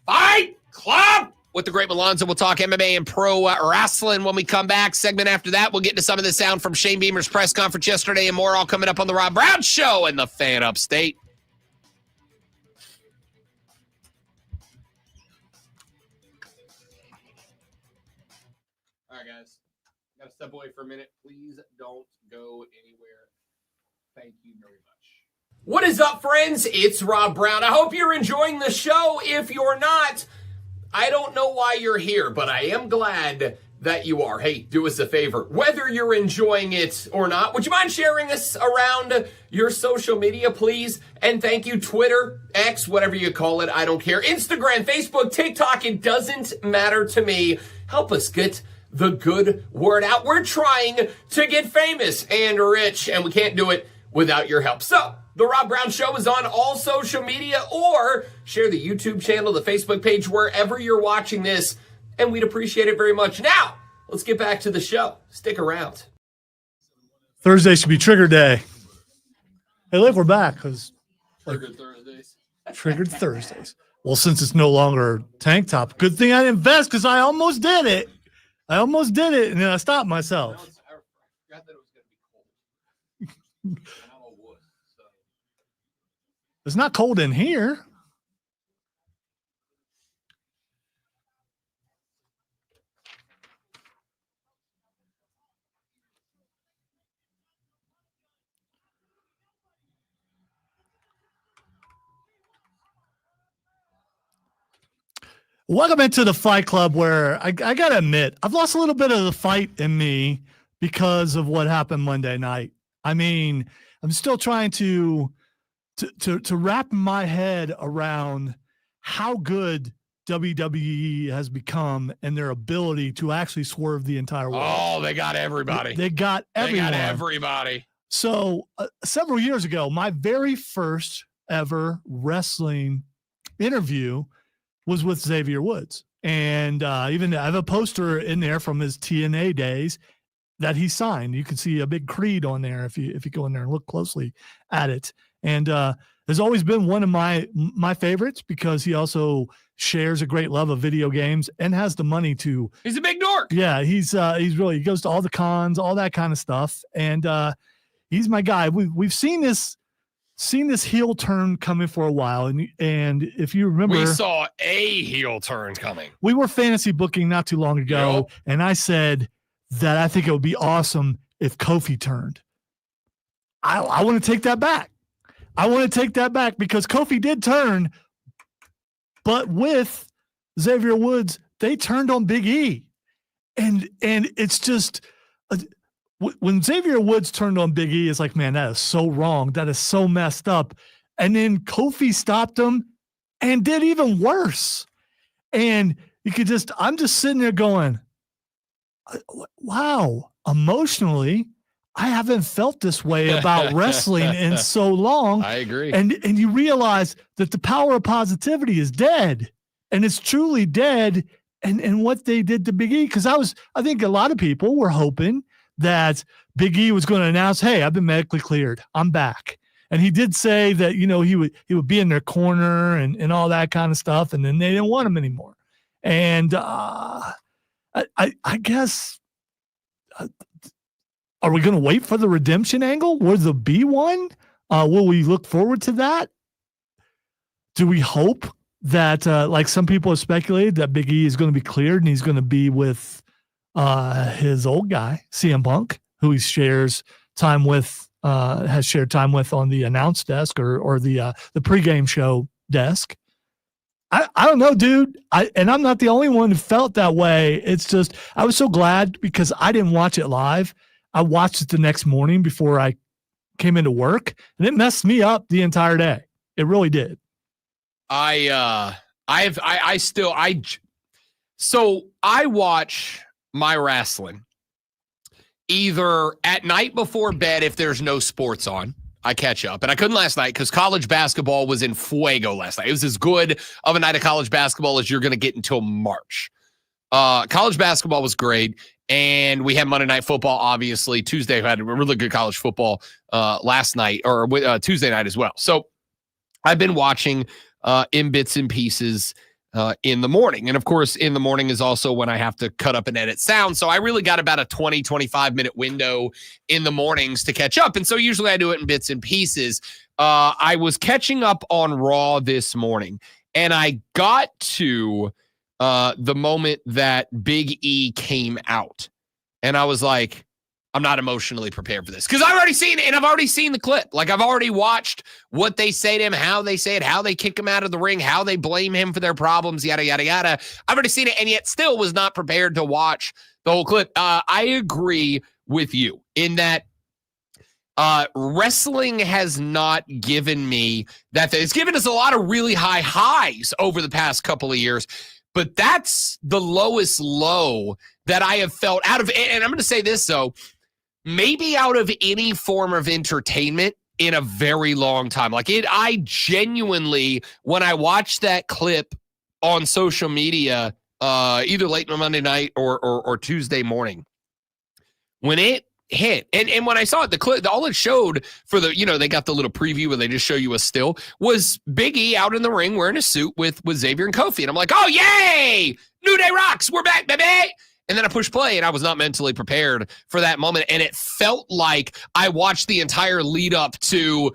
Fight Club with the great Malonzo. We'll talk MMA and pro wrestling when we come back. Segment after that, we'll get into some of the sound from Shane Beamer's press conference yesterday and more, all coming up on the Rob Brown Show and the Fan Upstate. All right, guys. Got to step away for a minute. Please don't go anywhere. Thank you very much. What is up, friends? It's Rob Brown. I hope you're enjoying the show. If you're not, I don't know why you're here, but I am glad that you are. Hey, do us a favor. Whether you're enjoying it or not, would you mind sharing us around your social media, please? And thank you, Twitter, X, whatever you call it. I don't care. Instagram, Facebook, TikTok, it doesn't matter to me. Help us get the good word out. We're trying to get famous and rich, and we can't do it without your help. So, The Rob Brown Show is on all social media, or share the YouTube channel, the Facebook page, wherever you're watching this, and we'd appreciate it very much. Now, let's get back to the show. Stick around. Thursday should be trigger day. Hey, look, we're back because Triggered Thursdays. Triggered Thursdays. Well, since it's no longer tank top, good thing I didn't invest because I almost did it. And then I stopped myself. I forgot that it was going to be cold. It's not cold in here. Welcome into the Fight Club, where I got to admit, I've lost a little bit of the fight in me because of what happened Monday night. I mean, I'm still trying to wrap my head around how good WWE has become and their ability to actually swerve the entire world. Oh, they got everybody. They got everyone. They got everybody. So several years ago, my very first ever wrestling interview was with Xavier Woods. And even I have a poster in there from his TNA days that he signed. You can see a big creed on there if you go in there and look closely at it. And has always been one of my favorites because he also shares a great love of video games and has the money to. He's a big dork. Yeah, he's really, he goes to all the cons, all that kind of stuff, and he's my guy. We've seen this heel turn coming for a while, and if you remember, we saw a heel turn coming. We were fantasy booking not too long ago, and I said that I think it would be awesome if Kofi turned. I want to take that back. I want to take that back because Kofi did turn, but with Xavier Woods, they turned on Big E, and it's just when Xavier Woods turned on Big E, it's like, man, that is so wrong. That is so messed up. And then Kofi stopped him and did even worse. And I'm just sitting there going, wow, emotionally, I haven't felt this way about wrestling in so long. I agree. And you realize that the power of positivity is dead, and it's truly dead. And what they did to Big E, because I think a lot of people were hoping that Big E was going to announce, hey, I've been medically cleared. I'm back. And he did say that, he would be in their corner and all that kind of stuff. And then they didn't want him anymore. And I guess, are we going to wait for the redemption angle? Will there be one? Will we look forward to that? Do we hope that, like some people have speculated, that Big E is going to be cleared and he's going to be with his old guy, CM Punk, who he shares time with, has shared time with on the announce desk or the pregame show desk. I don't know, dude. And I'm not the only one who felt that way. It's just, I was so glad because I didn't watch it live. I watched it the next morning before I came into work, and it messed me up the entire day. It really did. So I watch my wrestling either at night before bed if there's no sports on. I catch up. And I couldn't last night because college basketball was in fuego last night. It was as good of a night of college basketball as you're going to get until March. College basketball was great. And we had Monday Night Football, obviously. Tuesday had a really good college football last night, or Tuesday night as well. So I've been watching in bits and pieces in the morning. And, of course, in the morning is also when I have to cut up and edit sound. So I really got about a 20, 25-minute window in the mornings to catch up. And so usually I do it in bits and pieces. I was catching up on Raw this morning, and I got to the moment that Big E came out. And I was like, I'm not emotionally prepared for this. Because I've already seen it, and I've already seen the clip. Like, I've already watched what they say to him, how they say it, how they kick him out of the ring, how they blame him for their problems, yada, yada, yada. I've already seen it, and yet still was not prepared to watch the whole clip. I agree with you in that wrestling has not given me that. It's given us a lot of really high highs over the past couple of years. But that's the lowest low that I have felt out of, and I'm going to say this, though, maybe out of any form of entertainment in a very long time. I genuinely, when I watched that clip on social media, either late on Monday night or Tuesday morning, when it hit, and when I saw it, the clip, all it showed for the, they got the little preview where they just show you a still, was Big E out in the ring wearing a suit with Xavier and Kofi. And I'm like, oh, yay! New Day rocks! We're back, baby! And then I pushed play, and I was not mentally prepared for that moment. And it felt like I watched the entire lead up to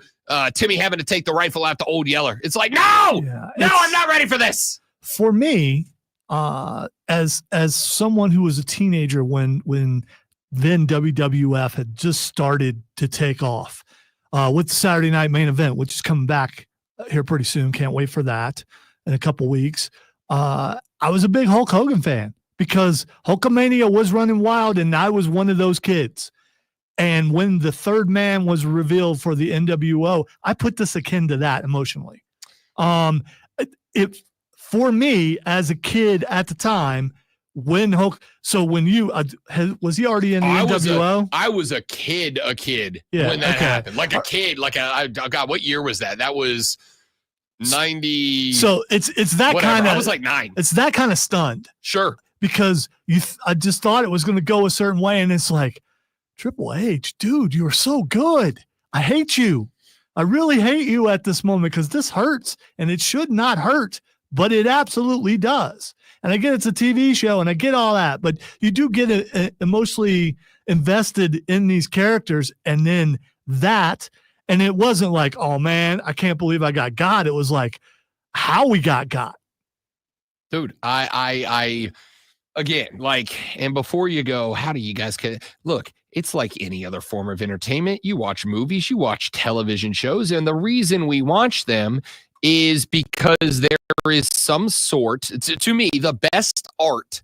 Timmy having to take the rifle out to Old Yeller. It's like, no, I'm not ready for this. For me, as someone who was a teenager when then WWF had just started to take off with the Saturday Night Main Event, which is coming back here pretty soon. Can't wait for that in a couple weeks. I was a big Hulk Hogan fan because Hulkamania was running wild, and I was one of those kids. And when the third man was revealed for the NWO, I put this akin to that emotionally. For me as a kid at the time, when Hulk, so when you was he already in the NWO? I was a kid when that happened. Like a kid, God, what year was that? That was 90. So it's that kind of. I was like 9. It's that kind of stunned. Sure, because I just thought it was going to go a certain way, and it's like, Triple H, dude, you are so good. I hate you. I really hate you at this moment because this hurts and it should not hurt, but it absolutely does. And I get it's a TV show and I get all that, but you do get emotionally invested in these characters and then that. And it wasn't like, oh man, I can't believe I got got. It was like how we got. Dude, I again, like, and before you go, how do you guys look? It's like any other form of entertainment. You watch movies, you watch television shows, and the reason we watch them is because there is some sort, to me, the best art,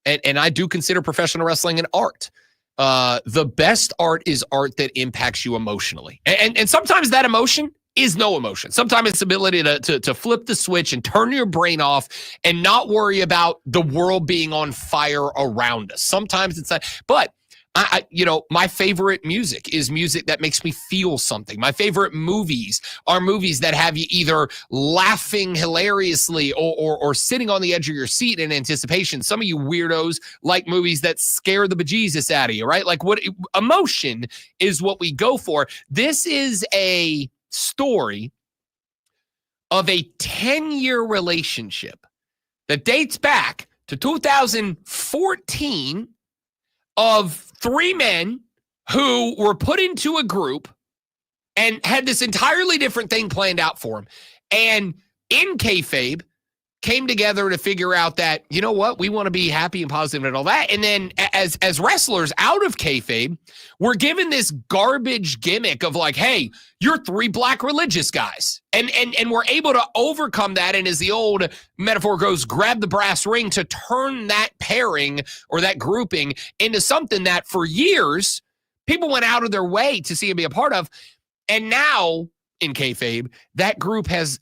and I do consider professional wrestling an art. The best art is art that impacts you emotionally. And sometimes that emotion is no emotion. Sometimes it's ability to flip the switch and turn your brain off and not worry about the world being on fire around us. Sometimes it's that, but my favorite music is music that makes me feel something. My favorite movies are movies that have you either laughing hilariously or sitting on the edge of your seat in anticipation. Some of you weirdos like movies that scare the bejesus out of you, right? Like what emotion is what we go for. This is a story of a 10-year relationship that dates back to 2014 of three men who were put into a group and had this entirely different thing planned out for them. And in kayfabe, came together to figure out that, you know what, we want to be happy and positive and all that. And then as wrestlers out of kayfabe, we're given this garbage gimmick of like, hey, you're three black religious guys. And we're able to overcome that. And as the old metaphor goes, grab the brass ring to turn that pairing or that grouping into something that for years, people went out of their way to see and be a part of. And now, in kayfabe, that group has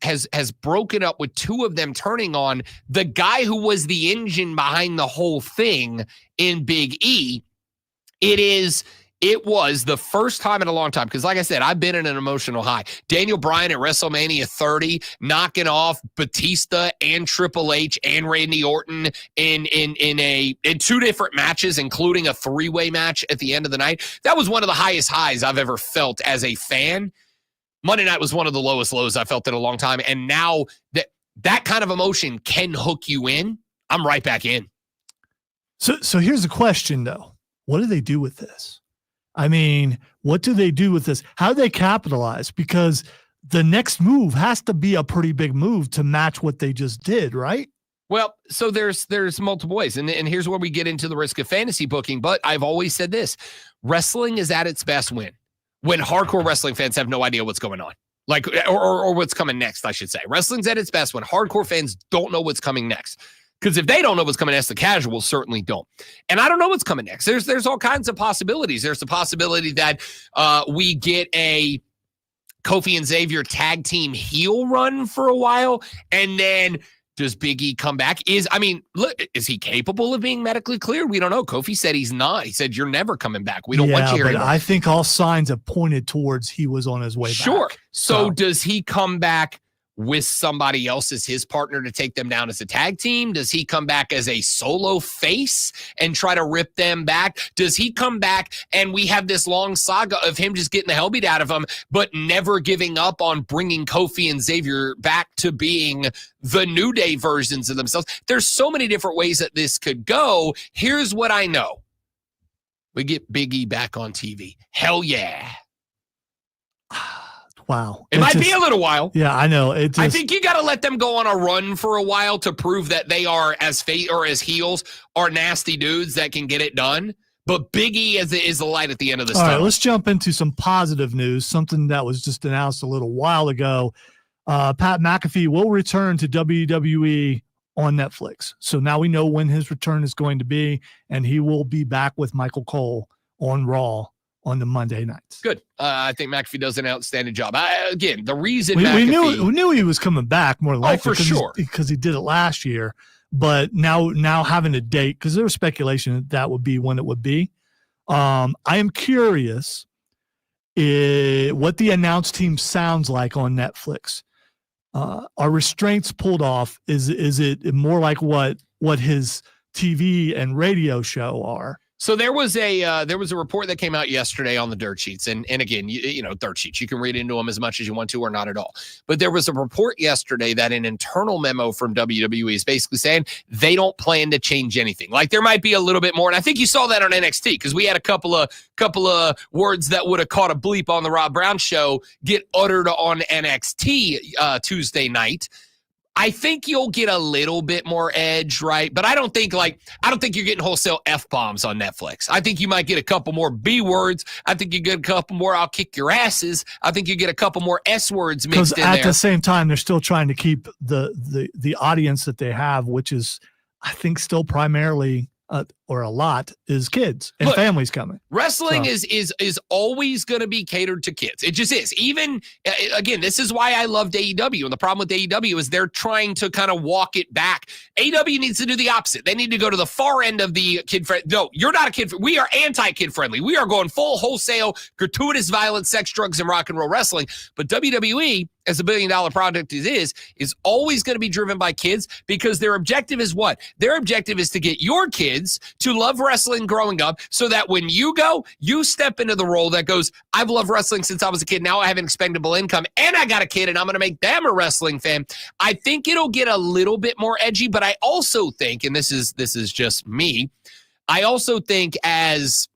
broken up with two of them turning on the guy who was the engine behind the whole thing in Big E. It was the first time in a long time, because like I said, I've been in an emotional high. Daniel Bryan at WrestleMania 30, knocking off Batista and Triple H and Randy Orton in two different matches, including a three-way match at the end of the night. That was one of the highest highs I've ever felt as a fan. Monday night was one of the lowest lows I felt in a long time. And now that kind of emotion can hook you in. I'm right back in. So here's the question, though. What do they do with this? I mean, what do they do with this? How do they capitalize? Because the next move has to be a pretty big move to match what they just did, right? Well, so there's multiple ways. And here's where we get into the risk of fantasy booking. But I've always said this. Wrestling is at its best when hardcore wrestling fans have no idea what's going on, like, or what's coming next, I should say. Wrestling's at its best when hardcore fans don't know what's coming next. Because if they don't know what's coming next, the casuals certainly don't. And I don't know what's coming next. There's all kinds of possibilities. There's the possibility that we get a Kofi and Xavier tag team heel run for a while, and then does Big E come back? Is he capable of being medically cleared? We don't know. Kofi said he's not. He said, you're never coming back. We don't want you here anymore. I think all signs have pointed towards he was on his way back. Sure. So does he come back with somebody else as his partner to take them down as a tag team? Does he come back as a solo face and try to rip them back? Does he come back and we have this long saga of him just getting the hell beat out of him, but never giving up on bringing Kofi and Xavier back to being the New Day versions of themselves? There's so many different ways that this could go. Here's what I know. We get Big E back on TV. Hell yeah. Wow. It might be a little while. Yeah, I know. I think you got to let them go on a run for a while to prove that they are, as heels, are nasty dudes that can get it done. But Big E is the light at the end of this tunnel. All right, let's jump into some positive news, something that was just announced a little while ago. Pat McAfee will return to WWE on Netflix. So now we know when his return is going to be, and he will be back with Michael Cole on Raw on the Monday nights. Good. I think McAfee does an outstanding job. Again, the reason we knew he was coming back more than likely. For sure. Because he did it last year. But now having a date, because there was speculation that would be when it would be. I am curious what the announce team sounds like on Netflix. Are restraints pulled off? Is it more like what his TV and radio show are? So there was a report that came out yesterday on the dirt sheets, and again, you know, dirt sheets, you can read into them as much as you want to or not at all. But there was a report yesterday that an internal memo from WWE is basically saying they don't plan to change anything. Like there might be a little bit more, and I think you saw that on NXT because we had a couple of words that would have caught a bleep on the Rob Brown show get uttered on NXT Tuesday night. I think you'll get a little bit more edge, right? But I don't think you're getting wholesale F-bombs on Netflix. I think you might get a couple more B words. I think you get a couple more I'll kick your asses. I think you get a couple more S words mixed in there. Because at the same time, they're still trying to keep the audience that they have, which is, I think, still primarily or a lot is kids and families coming. Wrestling is always going to be catered to kids. It just is. Even again, this is why I loved AEW. And the problem with AEW is they're trying to kind of walk it back. AEW needs to do the opposite. They need to go to the far end of the kid friendly. No, you're not a kid. We are anti-kid friendly. We are going full wholesale, gratuitous violence, sex, drugs, and rock and roll wrestling. But WWE, as $1 billion product is always going to be driven by kids because their objective is what? Their objective is to get your kids to love wrestling growing up so that when you go, you step into the role that goes, I've loved wrestling since I was a kid. Now I have an expendable income and I got a kid and I'm going to make them a wrestling fan. I think it'll get a little bit more edgy, but I also think, and this is just me, I also think as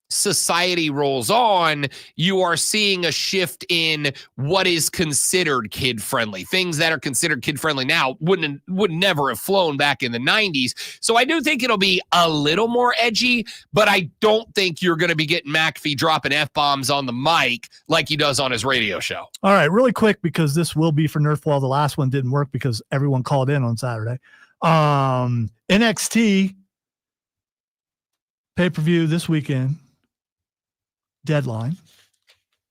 society rolls on, you are seeing a shift in what is considered kid-friendly. Things that are considered kid-friendly now would never have flown back in the 90s. So I do think it'll be a little more edgy, but I don't think you're going to be getting McAfee dropping F-bombs on the mic like he does on his radio show. All right, really quick, because this will be for Nerdfall. The last one didn't work because everyone called in on Saturday. NXT pay-per-view this weekend. Deadline.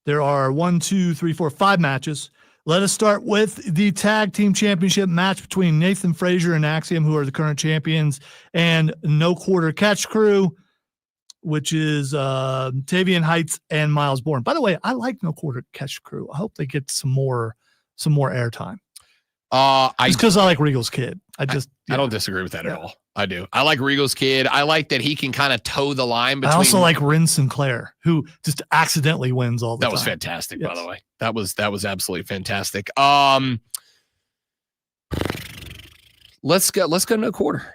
There are 5 matches. Let us start with the tag team championship match between Nathan Frazier and Axiom, who are the current champions, and No Quarter Catch Crew, which is Tavian Heights and Miles Bourne. By the way, I like No Quarter Catch Crew. I hope they get some more airtime. Just because I like Regal's kid. I don't disagree with that at all. I do. I like Regal's kid. I like that he can kind of toe the line between. I also like Ren Sinclair, who just accidentally wins all the time. That was fantastic, by the way. That was absolutely fantastic. Let's go No Quarter.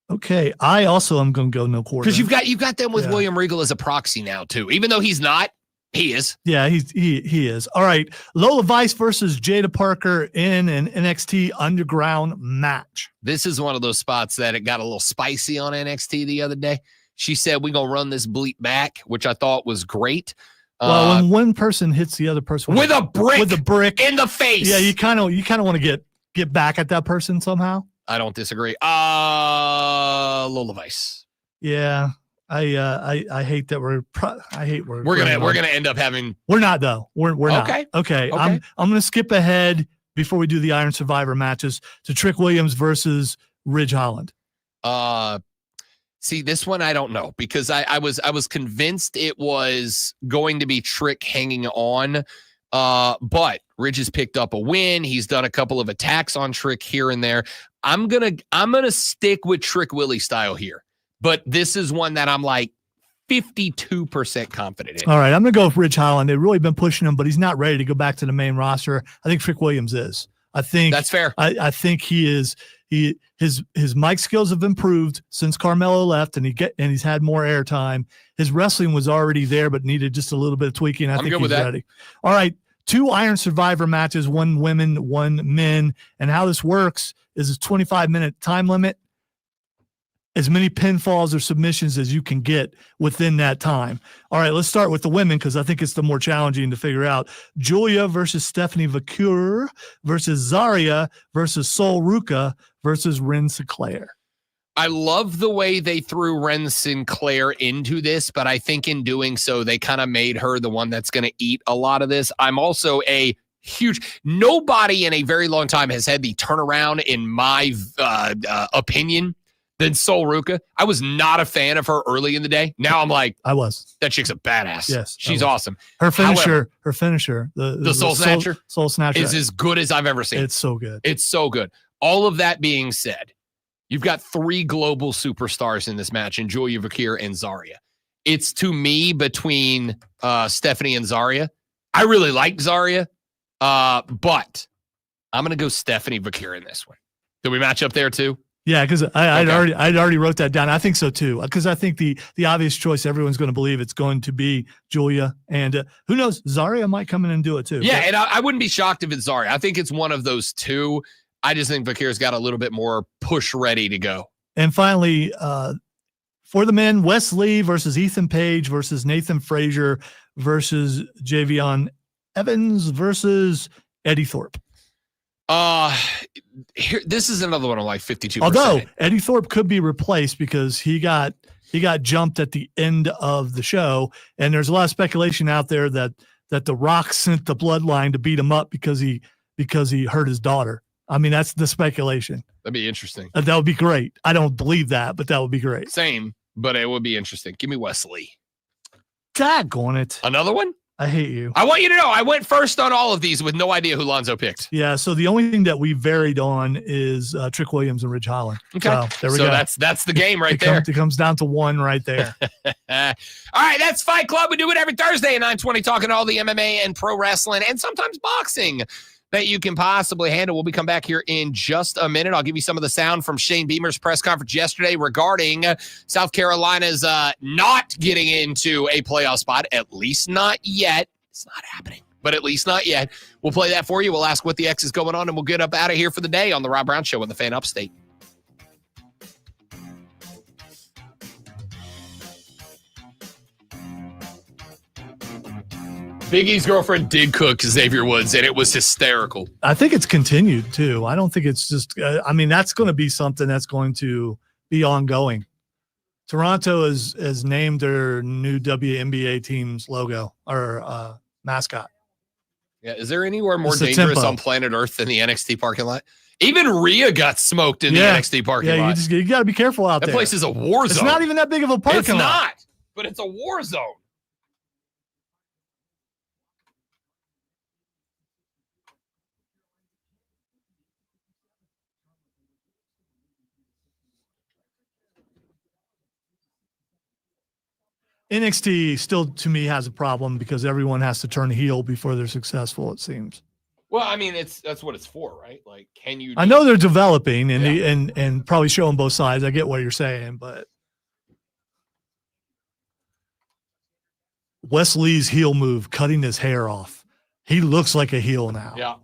Okay, I also am going to go No Quarter because you've got them with William Regal as a proxy now too, even though he's not. He is. Yeah, he is. All right. Lola Vice versus Jada Parker in an NXT Underground match. This is one of those spots that it got a little spicy on NXT the other day. She said, we're going to run this bleep back, which I thought was great. Well, when one person hits the other person with a brick in the face. Yeah, you kind of want to get back at that person somehow. I don't disagree. Lola Vice. Yeah. I hate that we're gonna end up having. We're not though. We're not. Okay. I'm gonna skip ahead before we do the Iron Survivor matches to Trick Williams versus Ridge Holland. See, this one I don't know because I was convinced it was going to be Trick hanging on. But Ridge has picked up a win. He's done a couple of attacks on Trick here and there. I'm gonna stick with Trick Willie style here. But this is one that I'm like 52% confident in. All right, I'm going to go with Ridge Holland. They've really been pushing him, but he's not ready to go back to the main roster. I think Trick Williams is. I think that's fair. I think he is. His mic skills have improved since Carmelo left, and he's had more airtime. His wrestling was already there, but needed just a little bit of tweaking. I think he's ready. All right, 2 Iron Survivor matches, 1 women, 1 men, and how this works is a 25-minute time limit. As many pinfalls or submissions as you can get within that time. All right, let's start with the women because I think it's the more challenging to figure out. Julia versus Stephanie Vaquer versus Zarya versus Sol Ruka versus Ren Sinclair. I love the way they threw Ren Sinclair into this, but I think in doing so, they kind of made her the one that's going to eat a lot of this. I'm also a huge – nobody in a very long time has had the turnaround in my opinion than Sol Ruka. I was not a fan of her early in the day. Now I'm like, I was. That chick's a badass. Yes. She's awesome. Her finisher, the Soul Snatcher, Soul Snatcher is as good as I've ever seen. It's so good. It's so good. All of that being said, You've got 3 global superstars in this match, in Julia Vakir and Zarya. It's, to me, between Stephanie and Zarya. I really like Zarya, but I'm going to go Stephanie Vakir in this one. Do we match up there too? Yeah, because I'd already wrote that down. I think so too, because I think the obvious choice everyone's going to believe it's going to be Julia, and who knows, Zarya might come in and do it too. Yeah, and I wouldn't be shocked if it's Zarya. I think it's one of those two. I just think Vakir's got a little bit more push ready to go. And finally, for the men, Wes Lee versus Ethan Page versus Nathan Frazier versus Javion Evans versus Eddie Thorpe. This is another one of like 52%. Although Eddie Thorpe could be replaced because he got jumped at the end of the show, and there's a lot of speculation out there that The Rock sent the bloodline to beat him up because he hurt his daughter. I mean, that's the speculation. That'd be interesting. That would be great. I don't believe that, but that would be great. Same, but it would be interesting. Give me Wesley. Daggone it. Another one? I hate you. I want you to know I went first on all of these with no idea who Lonzo picked. Yeah, so the only thing that we varied on is Trick Williams and Ridge Holland. Okay. So there we go. That's the game right there. It comes down to one right there. All right, that's Fight Club. We do it every Thursday at 9:20, talking all the MMA and pro wrestling and sometimes boxing that you can possibly handle. We'll be come back here in just a minute. I'll give you some of the sound from Shane Beamer's press conference yesterday regarding South Carolina's not getting into a playoff spot, at least not yet. It's not happening, but at least not yet. We'll play that for you. We'll ask what the X is going on, and we'll get up out of here for the day on the Rob Brown Show on the Fan Upstate. Big E's girlfriend did cook Xavier Woods, and it was hysterical. I think it's continued, too. I don't think it's just that's going to be something that's going to be ongoing. Toronto has named their new WNBA team's logo or mascot. Yeah, is there anywhere more dangerous on planet Earth than the NXT parking lot? Even Rhea got smoked in the NXT parking lot. Yeah, you got to be careful out there. That place is a war zone. It's not even that big of a parking lot. It's not, but it's a war zone. NXT still, to me, has a problem because everyone has to turn heel before they're successful, it seems. Well, I mean, that's what it's for, right? Like, can you? I know they're developing and probably showing both sides. I get what you're saying, but Wesley's heel move, cutting his hair off. He looks like a heel now. Yeah.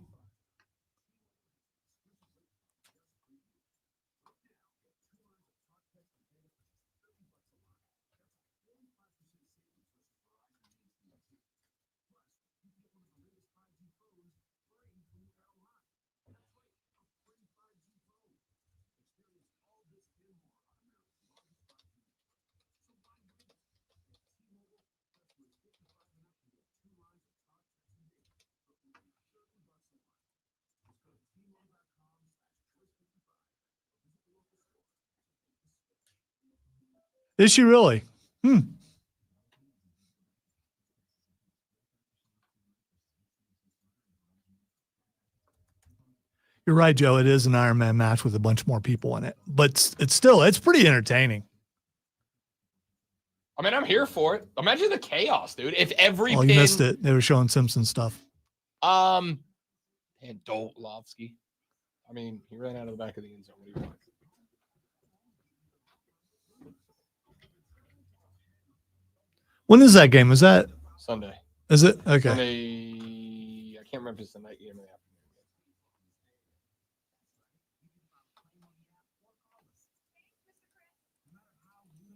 Is she really? You're right, Joe. It is an Iron Man match with a bunch more people in it, but it's pretty entertaining. I mean, I'm here for it. Imagine the chaos, dude. If every you missed it. They were showing Simpson stuff. And Doltovsky. I mean, he ran out of the back of the end zone. What do you want? When is that game? Is that Sunday? Is it? Okay. Sunday, I can't remember if it's the night game or the afternoon.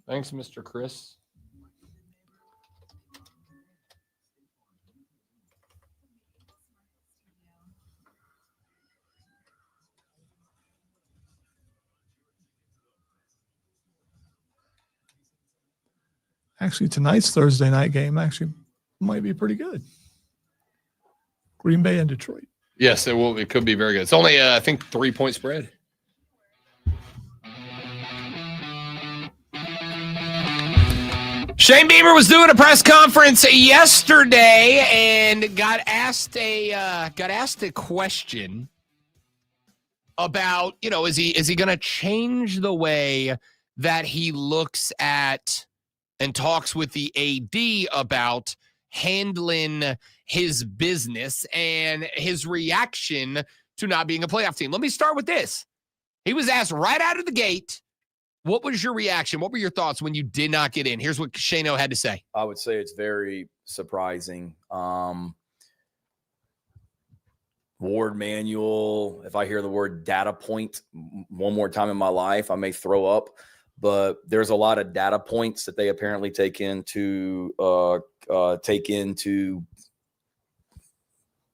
Thanks, Mr. Chris. Actually, tonight's Thursday night game actually might be pretty good. Green Bay and Detroit. Yes, it will. It could be very good. It's only, I think, 3-point spread. Shane Beamer was doing a press conference yesterday and got asked a question about, is he going to change the way that he looks at and talks with the AD about handling his business and his reaction to not being a playoff team. Let me start with this. He was asked right out of the gate, what was your reaction? What were your thoughts when you did not get in? Here's what Shano had to say. I would say it's very surprising. Ward manual, if I hear the word data point one more time in my life, I may throw up. But there's a lot of data points that they apparently take into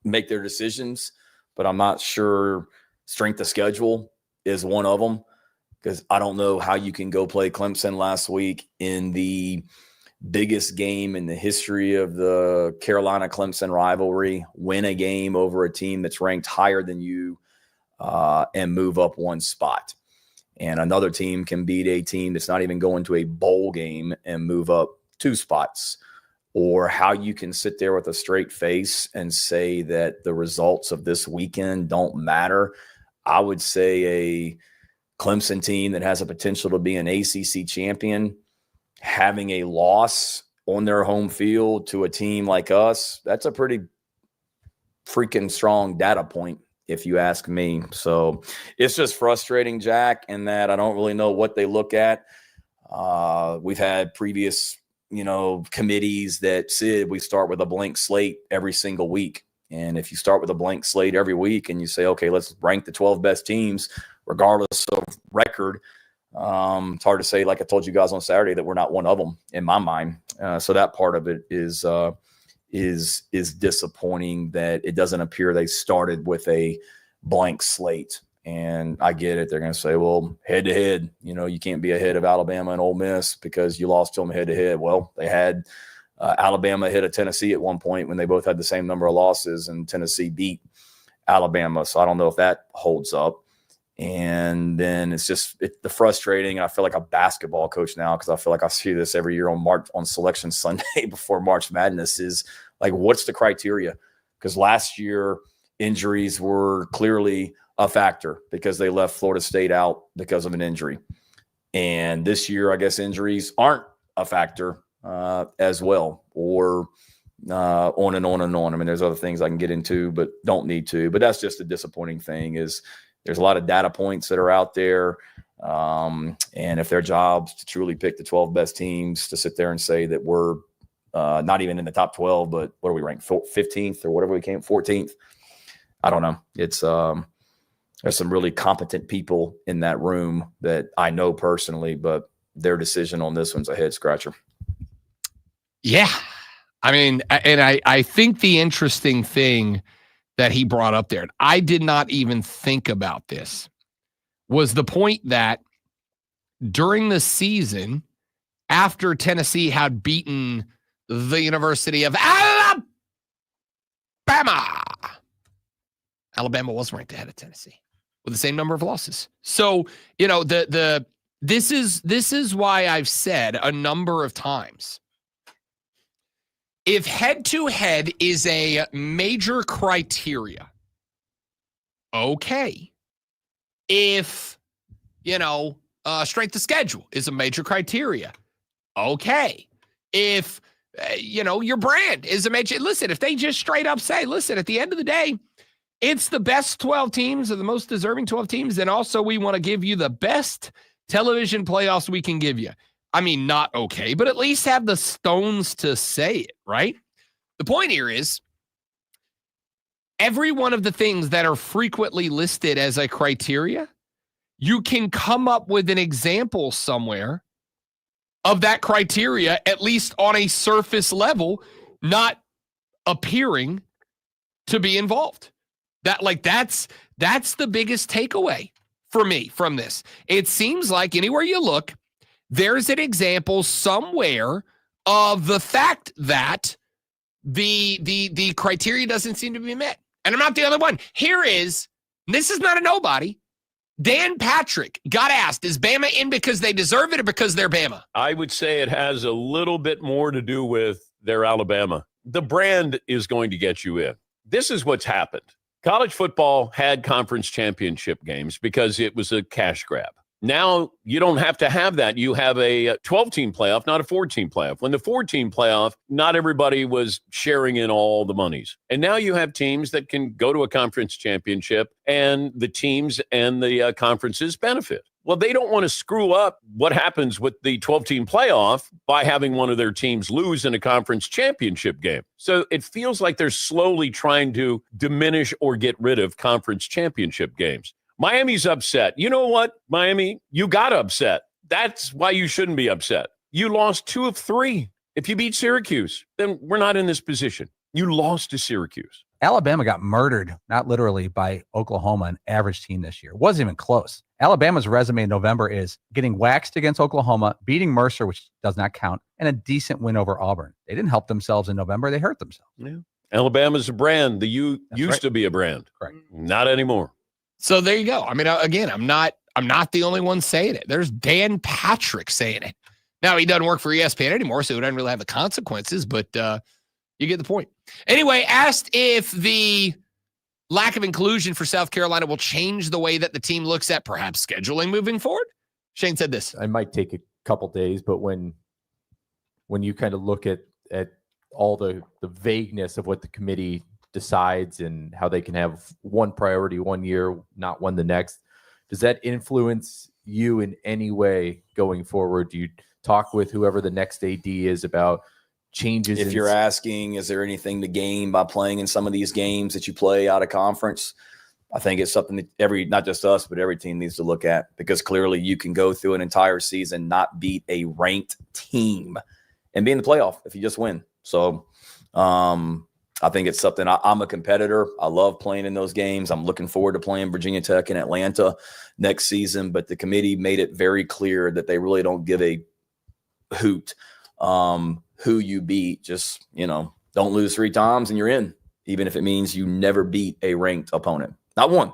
make their decisions. But I'm not sure strength of schedule is one of them, because I don't know how you can go play Clemson last week in the biggest game in the history of the Carolina-Clemson rivalry, win a game over a team that's ranked higher than you, and move up one spot. And another team can beat a team that's not even going to a bowl game and move up 2 spots. Or how you can sit there with a straight face and say that the results of this weekend don't matter. I would say a Clemson team that has a potential to be an ACC champion, having a loss on their home field to a team like us, that's a pretty freaking strong data point, if you ask me. So it's just frustrating, Jack, in that I don't really know what they look at. We've had previous, committees that said we start with a blank slate every single week. And if you start with a blank slate every week and you say, okay, let's rank the 12 best teams, regardless of record, it's hard to say, like I told you guys on Saturday, that we're not one of them in my mind. So that part of it is disappointing, that it doesn't appear they started with a blank slate. And I get it. They're going to say, well, head to head, you can't be ahead of Alabama and Ole Miss because you lost to them head to head. Well, they had Alabama hit a Tennessee at one point when they both had the same number of losses, and Tennessee beat Alabama. So I don't know if that holds up. And then it's the frustrating. I feel like a basketball coach now, because I feel like I see this every year on Selection Sunday before March Madness, is like, what's the criteria? Because last year injuries were clearly a factor because they left Florida State out because of an injury. And this year, I guess injuries aren't a factor as well, or on and on and on. I mean, there's other things I can get into, but don't need to. But that's just the disappointing thing, is there's a lot of data points that are out there. And if their job's to truly pick the 12 best teams, to sit there and say that we're not even in the top 12, but what are we ranked, 15th or whatever we came, 14th? I don't know. It's there's some really competent people in that room that I know personally, but their decision on this one's a head scratcher. Yeah. I mean, and I think the interesting thing that he brought up there, and I did not even think about this, was the point that during the season, after Tennessee had beaten the University of Alabama was ranked ahead of Tennessee with the same number of losses. So, this is why I've said a number of times, if head-to-head is a major criteria, okay. If, strength of schedule is a major criteria, okay. If, your brand is a major – listen, if they just straight up say, listen, at the end of the day, it's the best 12 teams or the most deserving 12 teams, and also we want to give you the best television playoffs we can give you. I mean, not okay, but at least have the stones to say it, right? The point here is every one of the things that are frequently listed as a criteria, you can come up with an example somewhere of that criteria, at least on a surface level, not appearing to be involved. That's the biggest takeaway for me from this. It seems like anywhere you look, there's an example somewhere of the fact that the criteria doesn't seem to be met. And I'm not the only one. This is not a nobody. Dan Patrick got asked, is Bama in because they deserve it or because they're Bama? I would say it has a little bit more to do with their Alabama. The brand is going to get you in. This is what's happened. College football had conference championship games because it was a cash grab. Now you don't have to have that. You have a 12-team playoff, not a 14 playoff. When the 14 playoff, not everybody was sharing in all the monies. And now you have teams that can go to a conference championship and the teams and the conferences benefit. Well, they don't want to screw up what happens with the 12-team playoff by having one of their teams lose in a conference championship game. So it feels like they're slowly trying to diminish or get rid of conference championship games. Miami's upset. You know what, Miami? You got upset. That's why you shouldn't be upset. You lost 2 of 3. If you beat Syracuse, then we're not in this position. You lost to Syracuse. Alabama got murdered, not literally, by Oklahoma, an average team this year. It wasn't even close. Alabama's resume in November is getting waxed against Oklahoma, beating Mercer, which does not count, and a decent win over Auburn. They didn't help themselves in November. They hurt themselves. Yeah. Alabama's a brand. The U used to be a brand. Correct. Not anymore. So there you go. I mean, again, I'm not the only one saying it. There's Dan Patrick saying it. Now, he doesn't work for ESPN anymore, so it doesn't really have the consequences, but you get the point. Anyway, asked if the lack of inclusion for South Carolina will change the way that the team looks at perhaps scheduling moving forward. Shane said this. It might take a couple days, but when you kind of look at all the vagueness of what the committee decides and how they can have one priority one year, not one the next, does that influence you in any way going forward? Do you talk with whoever the next AD is about changes? If you're asking, is there anything to gain by playing in some of these games that you play out of conference? I think it's something that not just us, but every team needs to look at, because clearly you can go through an entire season, not beat a ranked team, and be in the playoff if you just win. So I think it's something. I'm a competitor. I love playing in those games. I'm looking forward to playing Virginia Tech and Atlanta next season, but the committee made it very clear that they really don't give a hoot who you beat. Just, don't lose 3 times and you're in, even if it means you never beat a ranked opponent. Not one.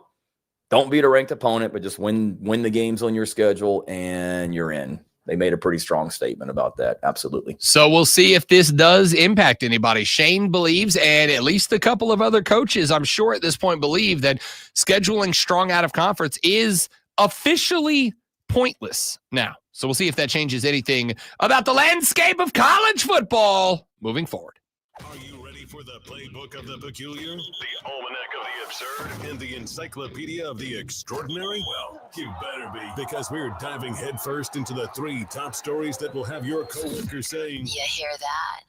Don't beat a ranked opponent, but just win the games on your schedule and you're in. They made a pretty strong statement about that. Absolutely. So we'll see if this does impact anybody. Shane believes, and at least a couple of other coaches, I'm sure at this point, believe that scheduling strong out of conference is officially pointless now. So we'll see if that changes anything about the landscape of college football moving forward. Are you ready for the playbook of the peculiar, the almanac of the absurd, and the encyclopedia of the extraordinary? Well, you better be, because we're diving headfirst into the 3 top stories that will have your coworkers saying, "You hear that?"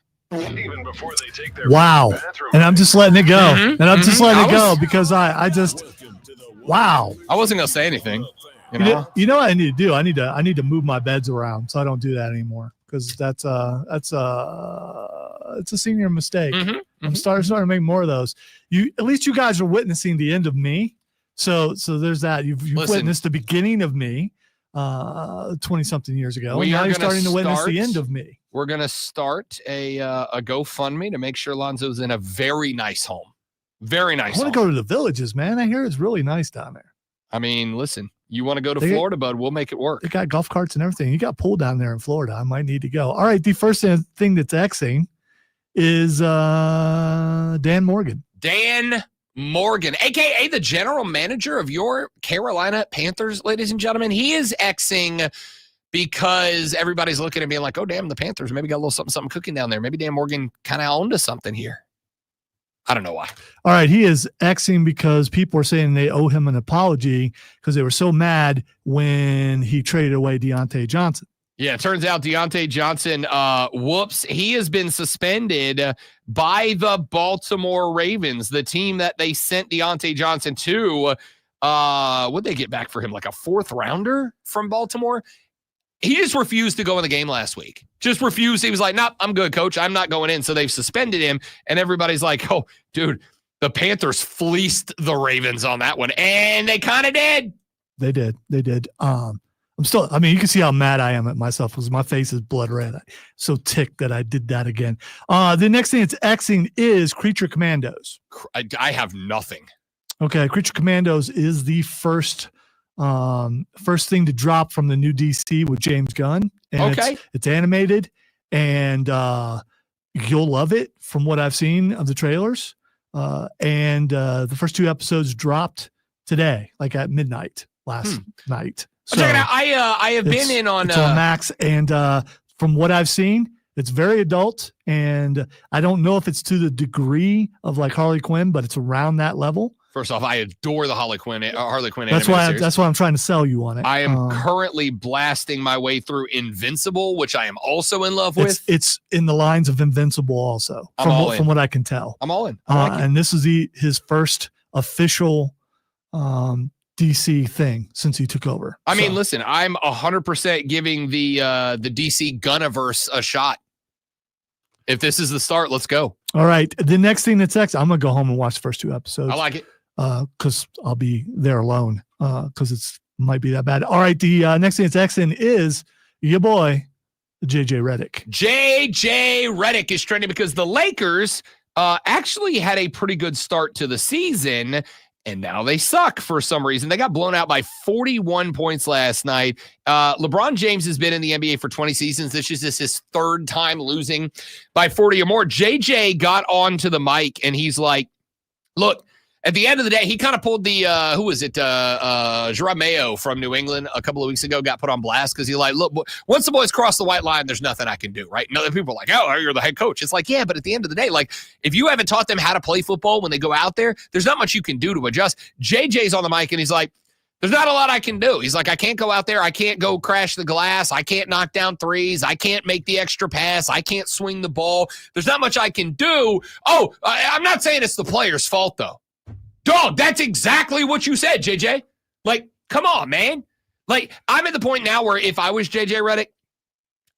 even before they take their Wow. bathroom. And I'm just letting it go. Mhm. And I'm just Mhm. letting it I go was- because I just, Welcome to the wow. I wasn't going to say anything. You know what I need to do? I need to move my beds around, so I don't do that anymore, because it's a senior mistake. Mhm. I'm starting to make more of those. At least you guys are witnessing the end of me. So there's that. You've Listen. witnessed the beginning of me 20-something years ago. We And now are you're gonna starting to witness the start- end of me. We're going to start a GoFundMe to make sure Lonzo's in a very nice home. Very I nice want home. to go to the Villages, man. I hear it's really nice down there. I mean, listen, you want to go to They- Florida, bud, we'll make it work. They got golf carts and everything. You got pool down there in Florida. I might need to go. All right. The first thing that's Xing is Dan Morgan. Dan Morgan, a.k.a. the general manager of your Carolina Panthers, ladies and gentlemen. He is Xing because everybody's looking at me like, oh, damn, the Panthers maybe got a little something cooking down there. Maybe Dan Morgan kind of owned to something here. I don't know why. All right. He is Xing because people are saying they owe him an apology because they were so mad when he traded away Deontay Johnson. Yeah, it turns out Deontay Johnson, he has been suspended by the Baltimore Ravens, the team that they sent Deontay Johnson to. What'd they get back for him? Like a 4th rounder from Baltimore? He just refused to go in the game last week. Just refused. He was like, nope, I'm good, coach. I'm not going in. So they've suspended him. And everybody's like, oh, dude, the Panthers fleeced the Ravens on that one. And they kind of did. They did. You can see how mad I am at myself because my face is blood red. I'm so ticked that I did that again. The next thing it's Xing is Creature Commandos. I have nothing. Okay. Creature Commandos is the first thing to drop from the new DC with James Gunn. And Okay. it's animated and you'll love it from what I've seen of the trailers. and the first 2 episodes dropped today, like at midnight last night. So check it out. I have been in on it's on Max, and from what I've seen, it's very adult, and I don't know if it's to the degree of like Harley Quinn, but it's around that level. First off, I adore the Harley Quinn. That's why I'm trying to sell you on it. I am currently blasting my way through Invincible, which I am also in love with. It's in the lines of Invincible, also from what I can tell. I'm all in. And this is his first official DC thing since he took over. I mean, listen, I'm 100% giving the DC Gunniverse a shot. If this is the start, let's go. All right. The next thing that's next, I'm gonna go home and watch the first 2 episodes. I like it. Because I'll be there alone. Because it's might be that bad. All right. The next thing that's Xing is your boy, JJ Redick. JJ Redick is trending because the Lakers actually had a pretty good start to the season, and now they suck for some reason. They got blown out by 41 points last night. LeBron James has been in the NBA for 20 seasons. This is just his 3rd time losing by 40 or more. JJ got onto the mic, and he's like, look, at the end of the day, he kind of pulled the, who was it? Jerome Mayo from New England a couple of weeks ago got put on blast because he's like, look, once the boys cross the white line, there's nothing I can do, right? And other people are like, oh, you're the head coach. It's like, yeah, but at the end of the day, like, if you haven't taught them how to play football when they go out there, there's not much you can do to adjust. JJ's on the mic, and he's like, there's not a lot I can do. He's like, I can't go out there. I can't go crash the glass. I can't knock down threes. I can't make the extra pass. I can't swing the ball. There's not much I can do. Oh, I'm not saying it's the player's fault, though. Dog, that's exactly what you said, JJ. Like, come on, man. Like, I'm at the point now where if I was JJ Redick,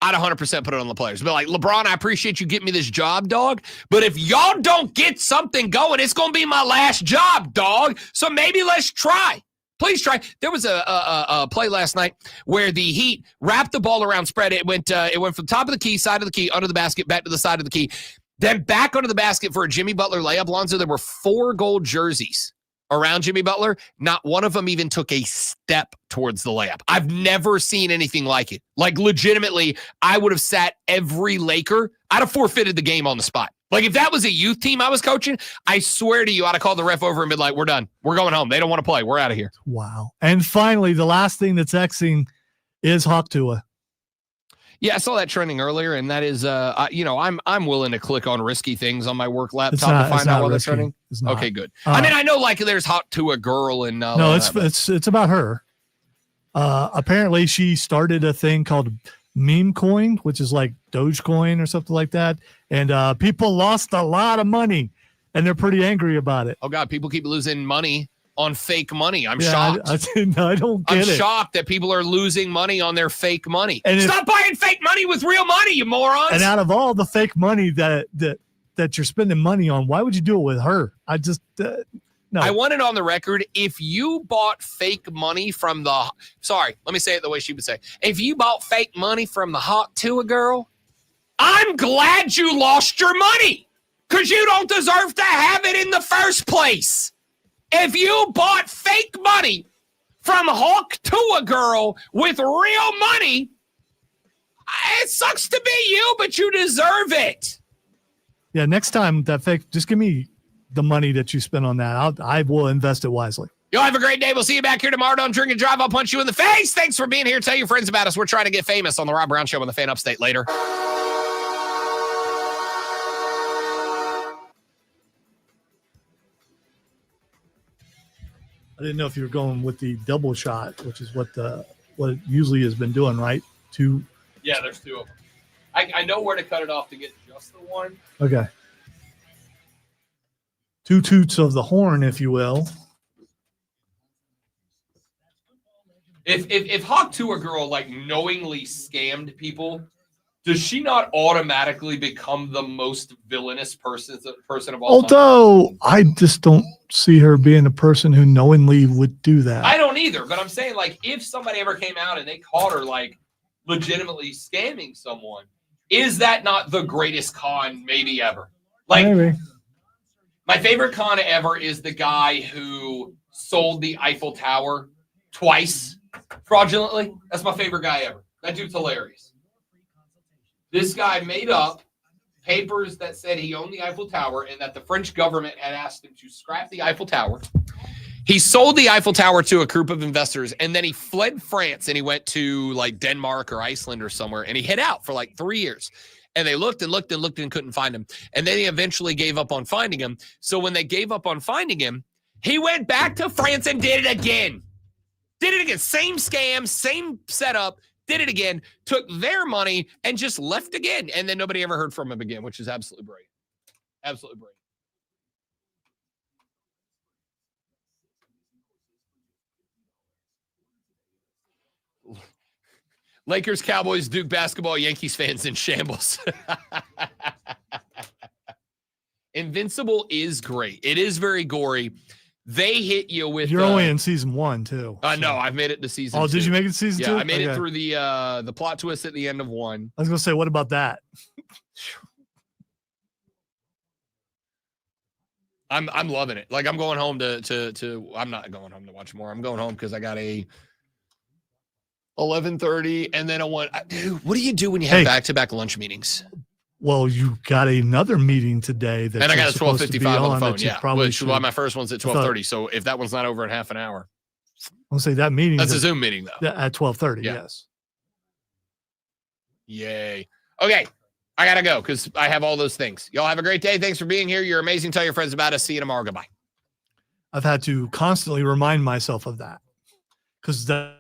I'd 100% put it on the players. But like, LeBron, I appreciate you getting me this job, dog. But if y'all don't get something going, it's going to be my last job, dog. So maybe let's try. Please try. There was a play last night where the Heat wrapped the ball around spread. It went from top of the key, side of the key, under the basket, back to the side of the key. Then back under the basket for a Jimmy Butler layup. Lonzo, there were 4 gold jerseys around Jimmy Butler. Not one of them even took a step towards the layup. I've never seen anything like it. Like, legitimately, I would have sat every Laker. I'd have forfeited the game on the spot. Like, if that was a youth team I was coaching, I swear to you, I'd have called the ref over and been like, we're done. We're going home. They don't want to play. We're out of here. Wow. And finally, the last thing that's Xing is Hawk Tua. Yeah, I saw that trending earlier, and that is, I'm willing to click on risky things on my work laptop to find out what that's trending. Okay, good. I mean, I know like there's Hot to a Girl and no, it's about her. Apparently, she started a thing called Meme Coin, which is like Dogecoin or something like that, and people lost a lot of money, and they're pretty angry about it. Oh God, people keep losing money on fake money. I'm shocked. I don't get it. I'm shocked that people are losing money on their fake money. And stop buying fake money with real money, you morons. And out of all the fake money that you're spending money on, why would you do it with her? I just no. I want it on the record. If you bought fake money from let me say it the way she would say. If you bought fake money from the Hot to a Girl, I'm glad you lost your money because you don't deserve to have it in the first place. If you bought fake money from Hawk to a Girl with real money, it sucks to be you, but you deserve it. Yeah, next time that fake, just give me the money that you spent on that. I will invest it wisely. Y'all have a great day. We'll see you back here tomorrow. Don't drink and drive. I'll punch you in the face. Thanks for being here. Tell your friends about us. We're trying to get famous on the Rob Brown Show on the Fan Upstate later. I didn't know if you were going with the double shot, which is what it usually has been doing, right? Yeah, there's 2 of them. I know where to cut it off to get just the one. Okay. 2 toots of the horn, if you will. If Hawk to a Girl like knowingly scammed people, does she not automatically become the most villainous person of all time? Although I just don't see her being a person who knowingly would do that. I don't either, but I'm saying like if somebody ever came out and they caught her like legitimately scamming someone, is that not the greatest con maybe ever? Like maybe. My favorite con ever is the guy who sold the Eiffel Tower twice fraudulently. That's my favorite guy ever. That dude's hilarious. This guy made up papers that said he owned the Eiffel Tower and that the French government had asked him to scrap the Eiffel Tower. He sold the Eiffel Tower to a group of investors, and then he fled France and he went to like Denmark or Iceland or somewhere, and he hid out for like 3 years. And they looked and looked and looked and couldn't find him. And then he eventually gave up on finding him. So when they gave up on finding him, he went back to France and did it again. Did it again. Same scam, same setup, did it again, took their money and just left again. And then nobody ever heard from him again, which is absolutely brilliant. Absolutely brilliant. Lakers, Cowboys, Duke basketball, Yankees fans in shambles. Invincible is great. It is very gory. They hit you with. You're only in season 1 too. No, I've made it to season 2. Oh, did you make it to season 2? Yeah, I made it through the plot twist at the end of 1. I was gonna say, what about that? I'm loving it. Like I'm going home to I'm not going home to watch more. I'm going home because I got a 11:30 and then dude, what do you do when you have back-to-back lunch meetings? Well, you got another meeting today that and I got a 12:55 on the phone. Yeah, which my first one's at 12:30. So if that one's not over in half an hour, I'll say that meeting. That's a Zoom meeting though. At 12:30. Yeah. Yes. Yay. Okay. I got to go because I have all those things. Y'all have a great day. Thanks for being here. You're amazing. Tell your friends about us. See you tomorrow. Goodbye. I've had to constantly remind myself of that because that